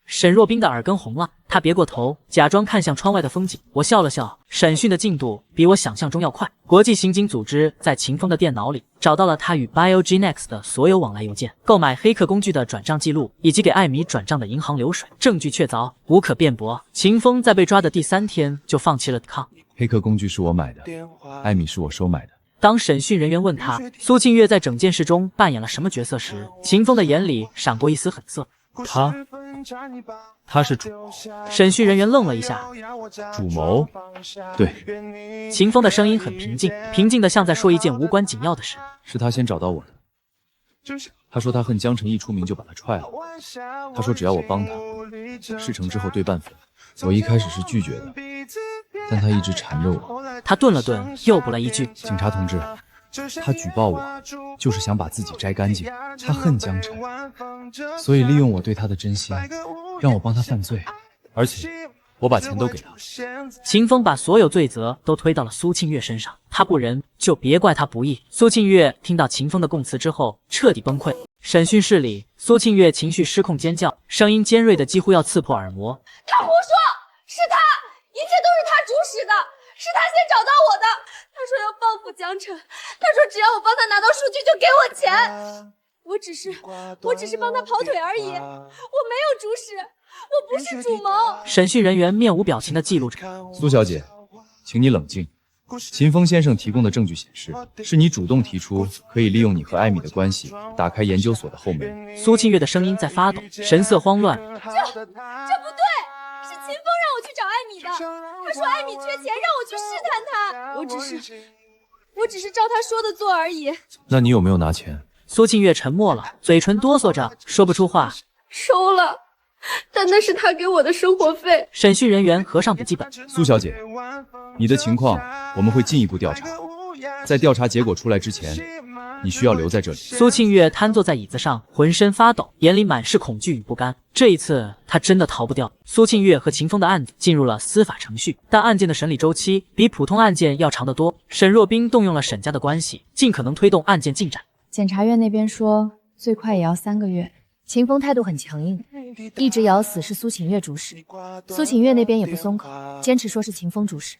沈若冰的耳根红了，他别过头，假装看向窗外的风景。我笑了笑，审讯的进度比我想象中要快。国际刑警组织在秦风的电脑里找到了他与 Biogen X 的所有往来邮件、购买黑客工具的转账记录，以及给艾米转账的银行流水，证据确凿，无可辩驳。秦风在被抓的第3天就放弃了抵抗。黑客工具是我买的，艾米是我收买的。当审讯人员问他苏庆月在整件事中扮演了什么角色时，秦风的眼里闪过一丝狠色。他是主谋。审讯人员愣了一下。主谋？对。秦风的声音很平静，平静的像在说一件无关紧要的事。是他先找到我的。他说他恨江晨一出名就把他踹了。他说只要我帮他，事成之后对半分。我一开始是拒绝的，但他一直缠着我。他顿了顿，又补了一句：警察同志，他举报我，就是想把自己摘干净。他恨江晨，所以利用我对他的真心，让我帮他犯罪，而且我把钱都给他。秦风把所有罪责都推到了苏庆月身上，他不仁就别怪他不义。苏庆月听到秦风的供词之后，彻底崩溃。审讯室里，苏庆月情绪失控尖叫，声音尖锐的几乎要刺破耳膜。他胡说，是他，一切都是他主使的，是他先找到我的。他说要报复江晨，他说只要我帮他拿到数据就给我钱。我只是帮他跑腿而已，我没有主使，我不是主谋。审讯人员面无表情地记录着。苏小姐，请你冷静。秦风先生提供的证据显示，是你主动提出可以利用你和艾米的关系打开研究所的后门。苏庆月的声音在发抖，神色慌乱。这不对，是秦风让我去找艾米的。他说艾米缺钱，让我去试探他。我只是照他说的做而已。那你有没有拿钱？苏庆月沉默了，嘴唇哆嗦着，说不出话。收了，但那是他给我的生活费。审讯人员合上笔记本。苏小姐，你的情况我们会进一步调查，在调查结果出来之前，你需要留在这里。苏庆月瘫坐在椅子上，浑身发抖，眼里满是恐惧与不甘。这一次，他真的逃不掉。苏庆月和秦风的案子进入了司法程序，但案件的审理周期比普通案件要长得多。沈若冰动用了沈家的关系，尽可能推动案件进展。检察院那边说，最快也要3个月。秦风态度很强硬，一直咬死是苏庆月主使。苏庆月那边也不松口，坚持说是秦风主使。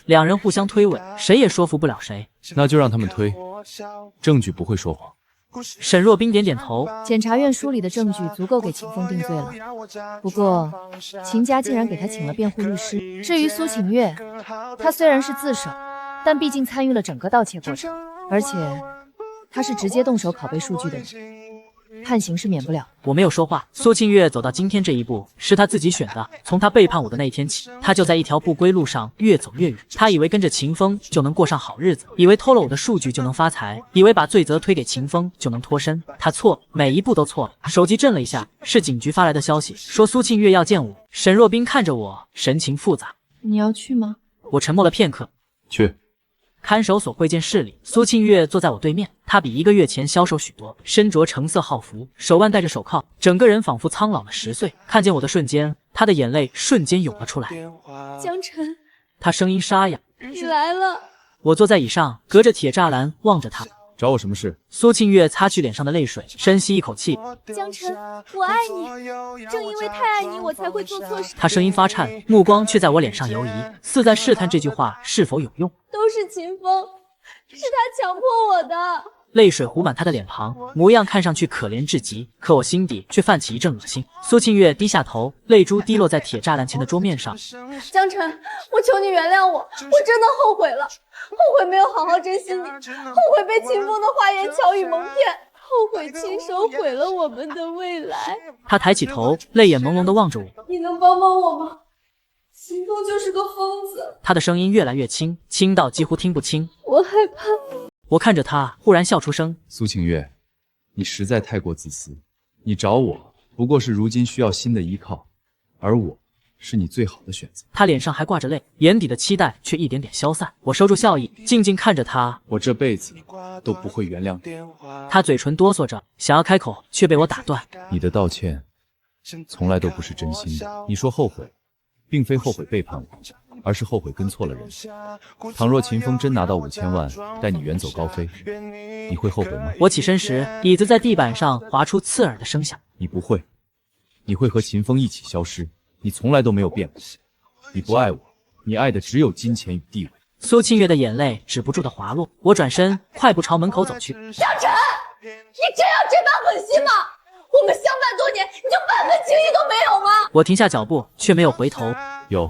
两人互相推诿，谁也说服不了谁。那就让他们推，证据不会说谎。沈若冰点点头。检察院梳理的证据足够给秦风定罪了，不过秦家竟然给他请了辩护律师。至于苏庆月，他虽然是自首，但毕竟参与了整个盗窃过程，而且他是直接动手拷贝数据的人，判刑是免不了。我没有说话。苏庆月走到今天这一步是他自己选的，从他背叛我的那一天起，他就在一条不归路上越走越远。他以为跟着秦风就能过上好日子，以为偷了我的数据就能发财，以为把罪责推给秦风就能脱身。他错了，每一步都错了。手机震了一下，是警局发来的消息，说苏庆月要见我。沈若冰看着我，神情复杂。你要去吗？我沉默了片刻。去。看守所会见室里，苏庆月坐在我对面，她比1个月前消瘦许多，身着橙色号服，手腕戴着手铐，整个人仿佛苍老了10岁。看见我的瞬间，她的眼泪瞬间涌了出来。江晨，她声音沙哑。你来了。我坐在椅上，隔着铁栅栏望着他。找我什么事？苏庆月擦去脸上的泪水，深吸一口气。江晨，我爱你，正因为太爱你，我才会做错事。他声音发颤，目光却在我脸上游移，似在试探这句话是否有用。都是秦风，是他强迫我的。泪水糊满他的脸庞，模样看上去可怜至极，可我心底却泛起一阵恶心。苏庆月低下头，泪珠滴落在铁栅栏前的桌面上。江晨，我求你原谅我，我真的后悔了，后悔没有好好珍惜你，后悔被秦风的花言巧语蒙骗，后悔亲手毁了我们的未来。他抬起头，泪眼朦胧地望着我。你能帮帮我吗？秦风就是个疯子。他的声音越来越轻，轻到几乎听不清。我害怕。我看着他，忽然笑出声。苏庆月，你实在太过自私。你找我不过是如今需要新的依靠，而我是你最好的选择。他脸上还挂着泪，眼底的期待却一点点消散。我收住笑意，静静看着他。我这辈子都不会原谅你。他嘴唇哆嗦着，想要开口，却被我打断。你的道歉从来都不是真心的。你说后悔，并非后悔背叛我，而是后悔跟错了人。倘若秦风真拿到5000万，带你远走高飞，你会后悔吗？我起身时，椅子在地板上划出刺耳的声响。你不会，你会和秦风一起消失。你从来都没有变过。你不爱我，你爱的只有金钱与地位。苏庆月的眼泪止不住的滑落，我转身快步朝门口走去。江晨，你真要这般狠心吗？我们相伴多年，你就半分情谊都没有吗？我停下脚步，却没有回头。有，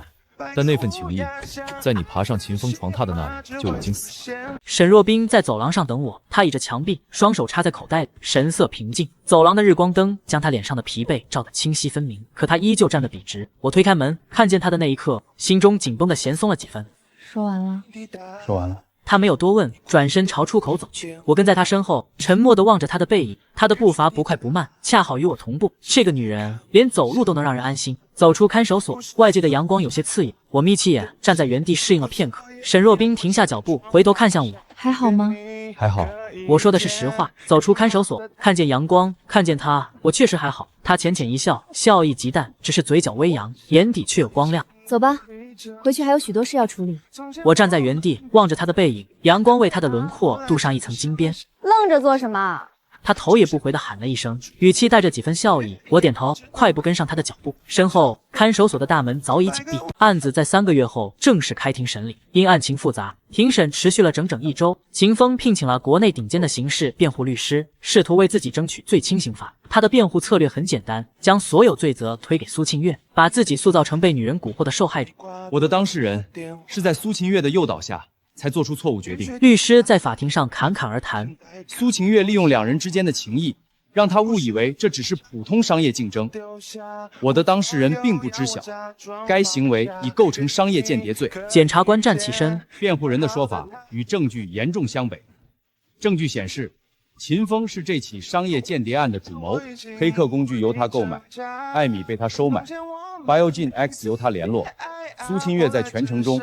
但那份情谊，在你爬上秦风床榻的那里就已经死了。沈若冰在走廊上等我，她倚着墙壁，双手插在口袋里，神色平静。走廊的日光灯将她脸上的疲惫照得清晰分明，可她依旧站得笔直。我推开门，看见她的那一刻，心中紧绷的弦松了几分。说完了。说完了。他没有多问，转身朝出口走去。我跟在他身后，沉默地望着他的背影。他的步伐不快不慢，恰好与我同步。这个女人连走路都能让人安心。走出看守所，外界的阳光有些刺眼，我眯起眼，站在原地适应了片刻。沈若冰停下脚步，回头看向我。还好吗？还好。我说的是实话。走出看守所，看见阳光，看见他，我确实还好。他浅浅一笑，笑意极淡，只是嘴角微扬，眼底却有光亮。走吧，回去还有许多事要处理。我站在原地，望着他的背影，阳光为他的轮廓镀上一层金边。愣着做什么？他头也不回地喊了一声，语气带着几分笑意。我点头，快步跟上他的脚步。身后看守所的大门早已紧闭，案子在3个月后正式开庭审理。因案情复杂，庭审持续了整整1周。秦风聘请了国内顶尖的刑事辩护律师，试图为自己争取最轻刑罚。他的辩护策略很简单，将所有罪责推给苏庆月，把自己塑造成被女人蛊惑的受害者。我的当事人是在苏秦月的诱导下才做出错误决定。律师在法庭上侃侃而谈，苏秦月利用2人之间的情谊，让他误以为这只是普通商业竞争。我的当事人并不知晓，该行为已构成商业间谍罪。检察官站起身，辩护人的说法与证据严重相违。证据显示，秦风是这起商业间谍案的主谋，黑客工具由他购买，艾米被他收买，Biogen X 由他联络，苏秦月在全程中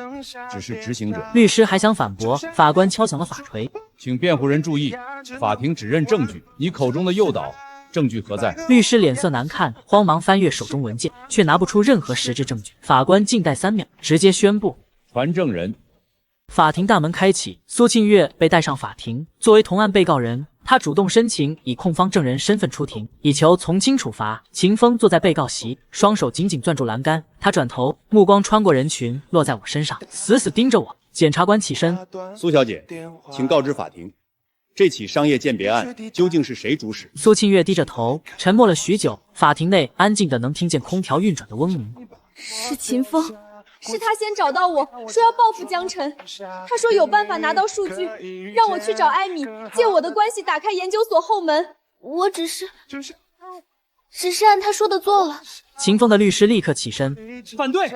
只是执行者。律师还想反驳，法官敲响了法锤。请辩护人注意，法庭只认证据，你口中的诱导，证据何在？律师脸色难看，慌忙翻阅手中文件，却拿不出任何实质证据。法官静待3秒，直接宣布传证人。法庭大门开启，苏庆月被带上法庭。作为同案被告人，他主动申请以控方证人身份出庭，以求从轻处罚。秦风坐在被告席，双手紧紧攥住栏杆。他转头，目光穿过人群，落在我身上，死死盯着我。检察官起身，苏小姐，请告知法庭，这起商业间谍案究竟是谁主使？苏庆月低着头，沉默了许久。法庭内安静的能听见空调运转的嗡鸣。是秦风，是他先找到我说要报复江晨，他说有办法拿到数据，让我去找艾米，借我的关系打开研究所后门。我只是按他说的做了。秦风的律师立刻起身，反对。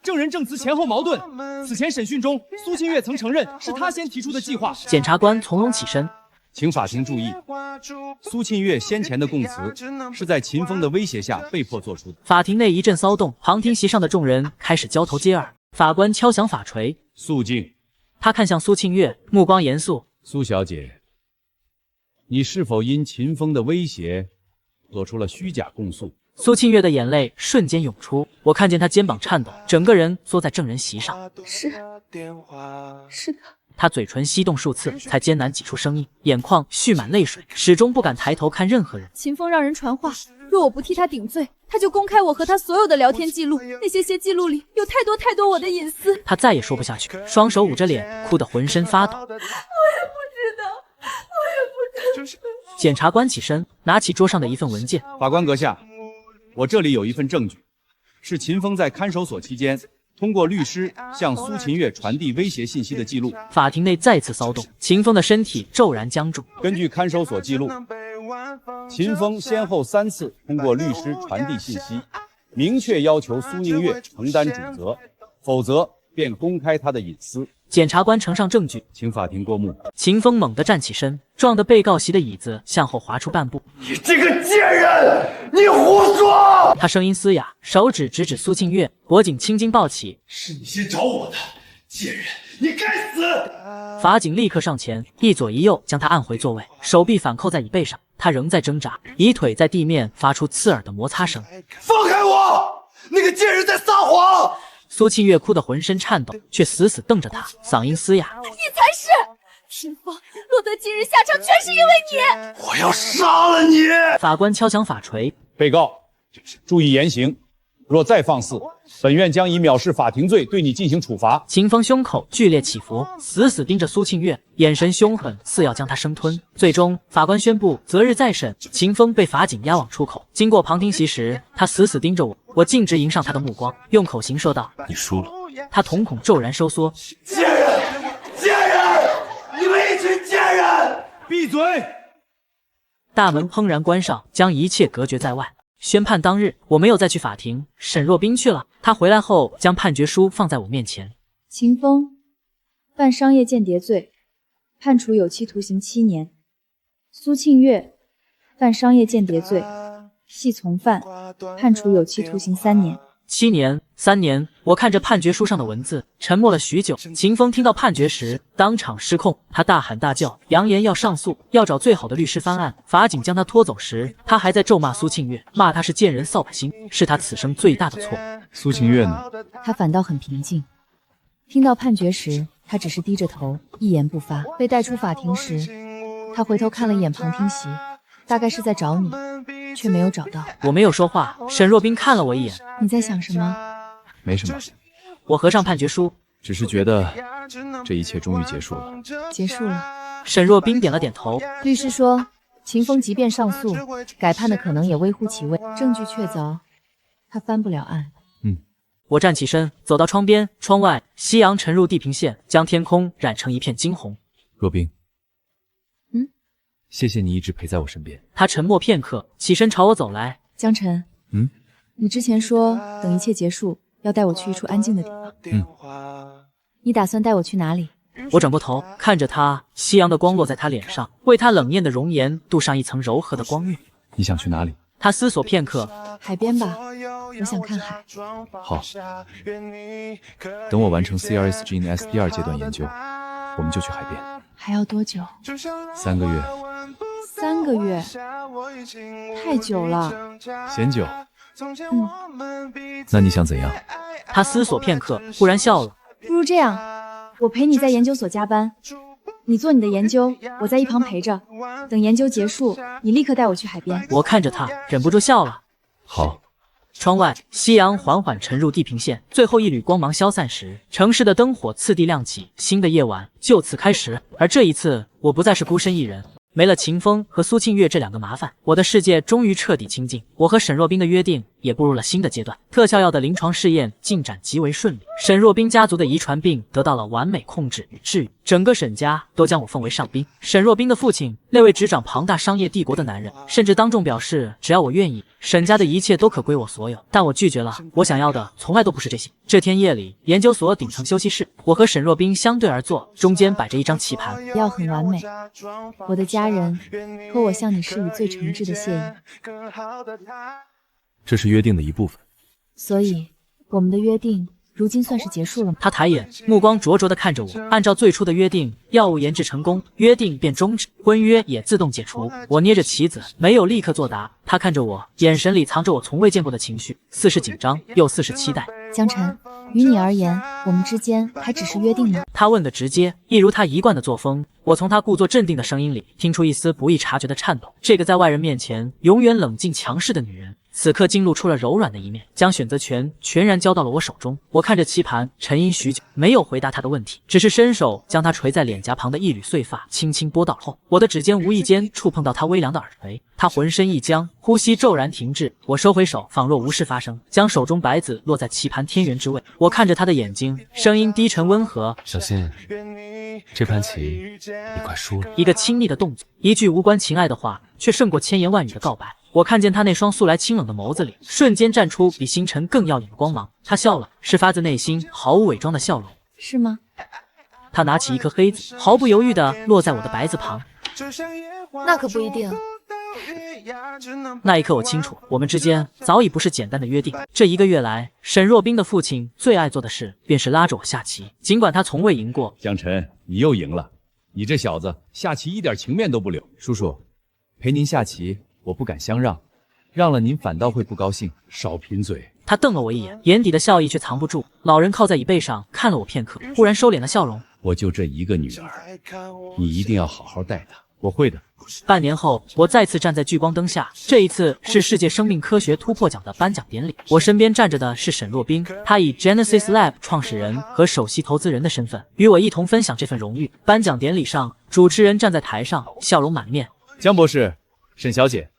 证人证词前后矛盾。此前审讯中，苏清月曾承认是他先提出的计划。检察官从容起身，请法庭注意，苏庆月先前的供词是在秦风的威胁下被迫做出的。法庭内一阵骚动，旁听席上的众人开始交头接耳。法官敲响法锤，肃静。他看向苏庆月，目光严肃。苏小姐，你是否因秦风的威胁做出了虚假供诉？苏庆月的眼泪瞬间涌出，我看见她肩膀颤抖，整个人缩在证人席上。是的。他嘴唇翕动数次，才艰难挤出声音，眼眶蓄满泪水，始终不敢抬头看任何人。秦风让人传话，若我不替他顶罪，他就公开我和他所有的聊天记录，那些记录里有太多我的隐私。他再也说不下去，双手捂着脸，哭得浑身发抖。我也不知道。检察官起身，拿起桌上的一份文件。法官阁下，我这里有一份证据，是秦风在看守所期间通过律师向苏秦月传递威胁信息的记录。法庭内再次骚动，秦风的身体骤然僵住。根据看守所记录，秦风先后3次通过律师传递信息，明确要求苏宁月承担主责，否则便公开他的隐私。检察官呈上证据，请法庭过目。秦风猛地站起身，撞得被告席的椅子向后滑出半步。你这个贱人，你胡说！他声音嘶哑，手指直指苏庆月，脖颈青筋暴起。是你先找我的，贱人，你该死！法警立刻上前，一左一右将他按回座位，手臂反扣在椅背上，他仍在挣扎，以腿在地面发出刺耳的摩擦声。放开我！那个贱人在撒谎！苏庆月哭得浑身颤抖，却死死瞪着他，嗓音嘶哑：“你才是！秦风落得今日下场，全是因为你！我要杀了你！”法官敲响法锤，被告注意言行，若再放肆，本院将以藐视法庭罪对你进行处罚。秦风胸口剧烈起伏，死死盯着苏庆月，眼神凶狠，似要将他生吞。最终，法官宣布择日再审。秦风被法警押往出口。经过旁听席时，他死死盯着我，我径直迎上他的目光，用口型说道：“你输了。”他瞳孔骤然收缩。贱人，贱人，你们一群贱人！闭嘴！大门砰然关上，将一切隔绝在外。宣判当日，我没有再去法庭，沈若冰去了。他回来后，将判决书放在我面前。秦风犯商业间谍罪，判处有期徒刑7年。苏庆月犯商业间谍罪，系从犯，判处有期徒刑3年。7年、3年，我看着判决书上的文字，沉默了许久。秦风听到判决时，当场失控，他大喊大叫，扬言要上诉，要找最好的律师翻案。法警将他拖走时，他还在咒骂苏庆月，骂他是贱人扫把星，是他此生最大的错。苏庆月呢？他反倒很平静。听到判决时，他只是低着头，一言不发。被带出法庭时，他回头看了一眼旁听席，大概是在找你，却没有找到。我没有说话，沈若冰看了我一眼。你在想什么？没什么。我合上判决书，只是觉得这一切终于结束了。结束了。沈若冰点了点头。律师说，秦风即便上诉，改判的可能也微乎其微，证据确凿，他翻不了案。我站起身，走到窗边，窗外夕阳沉入地平线，将天空染成一片金红。若冰，谢谢你一直陪在我身边。他沉默片刻，起身朝我走来。江晨，你之前说等一切结束，要带我去一处安静的地方。你打算带我去哪里？我转过头，看着他，夕阳的光落在他脸上，为他冷艳的容颜镀上一层柔和的光晕。你想去哪里？他思索片刻，海边吧，我想看海。好，等我完成 CRS Gene S 第2阶段研究，我们就去海边。还要多久？3个月。3个月，太久了。嫌久？那你想怎样？他思索片刻，忽然笑了。不如这样，我陪你在研究所加班，你做你的研究，我在一旁陪着。等研究结束，你立刻带我去海边。我看着他，忍不住笑了。好。窗外，夕阳缓缓沉入地平线，最后一缕光芒消散时，城市的灯火次第亮起，新的夜晚就此开始。而这一次，我不再是孤身一人。没了秦风和苏庆月这2个麻烦，我的世界终于彻底清静。我和沈若冰的约定也步入了新的阶段。特效药的临床试验进展极为顺利，沈若冰家族的遗传病得到了完美控制与治愈，整个沈家都将我奉为上宾。沈若冰的父亲，那位执掌庞大商业帝国的男人，甚至当众表示，只要我愿意，沈家的一切都可归我所有。但我拒绝了，我想要的从来都不是这些。这天夜里，研究所顶层休息室，我和沈若冰相对而坐，中间摆着一张棋盘，药很完美。我的家人托我向你施以最诚挚的谢意。这是约定的一部分。所以，我们的约定如今算是结束了吗？他抬眼，目光灼灼地看着我。按照最初的约定，药物研制成功，约定便终止，婚约也自动解除。我捏着棋子，没有立刻作答。他看着我，眼神里藏着我从未见过的情绪，似是紧张，又似是期待。江晨，于你而言，我们之间还只是约定吗？他问的直接，一如他一贯的作风。我从他故作镇定的声音里听出一丝不易察觉的颤抖。这个在外人面前永远冷静强势的女人，此刻竟露出了柔软的一面，将选择权全然交到了我手中。我看着棋盘，沉吟许久，没有回答他的问题，只是伸手将他垂在脸颊旁的一缕碎发轻轻拨到后，我的指尖无意间触碰到他微凉的耳垂，他浑身一僵，呼吸骤然停滞。我收回手，仿若无事发生，将手中白子落在棋盘天元之位。我看着他的眼睛，声音低沉温和：小心，这盘棋你快输了。一个亲昵的动作，一句无关情爱的话，却胜过千言万语的告白。我看见他那双素来清冷的眸子里，瞬间绽出比星辰更耀眼的光芒。他笑了，是发自内心、毫无伪装的笑容。是吗？他拿起一颗黑子，毫不犹豫地落在我的白子旁。那可不一定。那一刻，我清楚，我们之间早已不是简单的约定。这1个月来，沈若冰的父亲最爱做的事，便是拉着我下棋。尽管他从未赢过。江晨，你又赢了。你这小子下棋一点情面都不留。叔叔，陪您下棋，我不敢相让，让了您反倒会不高兴。少贫嘴。他瞪了我一眼，眼底的笑意却藏不住。老人靠在椅背上看了我片刻，忽然收敛了笑容。我就这一个女儿，你一定要好好待她。我会的。半年后，我再次站在聚光灯下，这一次是世界生命科学突破奖的颁奖典礼。我身边站着的是沈若冰，她以 Genesis Lab 创始人和首席投资人的身份，与我一同分享这份荣誉。颁奖典礼上，主持人站在台上，笑容满面。江博士，沈小姐，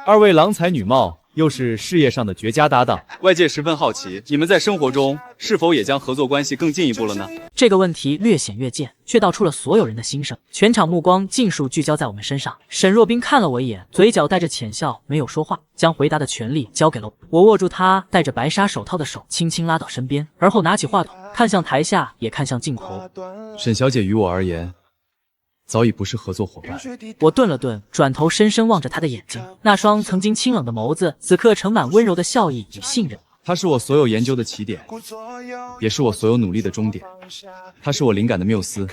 二位郎才女貌，又是事业上的绝佳搭档，外界十分好奇，你们在生活中是否也将合作关系更进一步了呢？这个问题略显越界，却道出了所有人的心声。全场目光尽数聚焦在我们身上。沈若冰看了我一眼，嘴角带着浅笑，没有说话，将回答的权利交给了我。我握住她戴着白纱手套的手，轻轻拉到身边，而后拿起话筒，看向台下，也看向镜头。沈小姐于我而言，早已不是合作伙伴。我顿了顿，转头深深望着他的眼睛，那双曾经清冷的眸子，此刻盛满温柔的笑意与信任。它是我所有研究的起点，也是我所有努力的终点。它是我灵感的缪斯，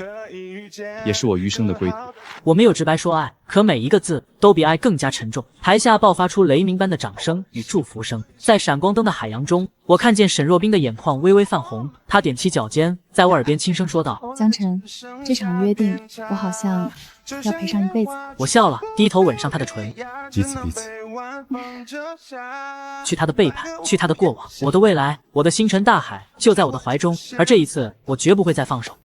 也是我余生的归途。我没有直白说爱，可每一个字都比爱更加沉重。台下爆发出雷鸣般的掌声与祝福声，在闪光灯的海洋中，我看见沈若冰的眼眶微微泛红，她踮起脚尖，在我耳边轻声说道：江晨，这场约定，我好像要陪上一辈子。我笑了，低头吻上她的唇，彼此彼此。去他的背叛，去他的过往，我的未来，我的星辰大海就在我的怀中，而这一次，我绝不会再放手。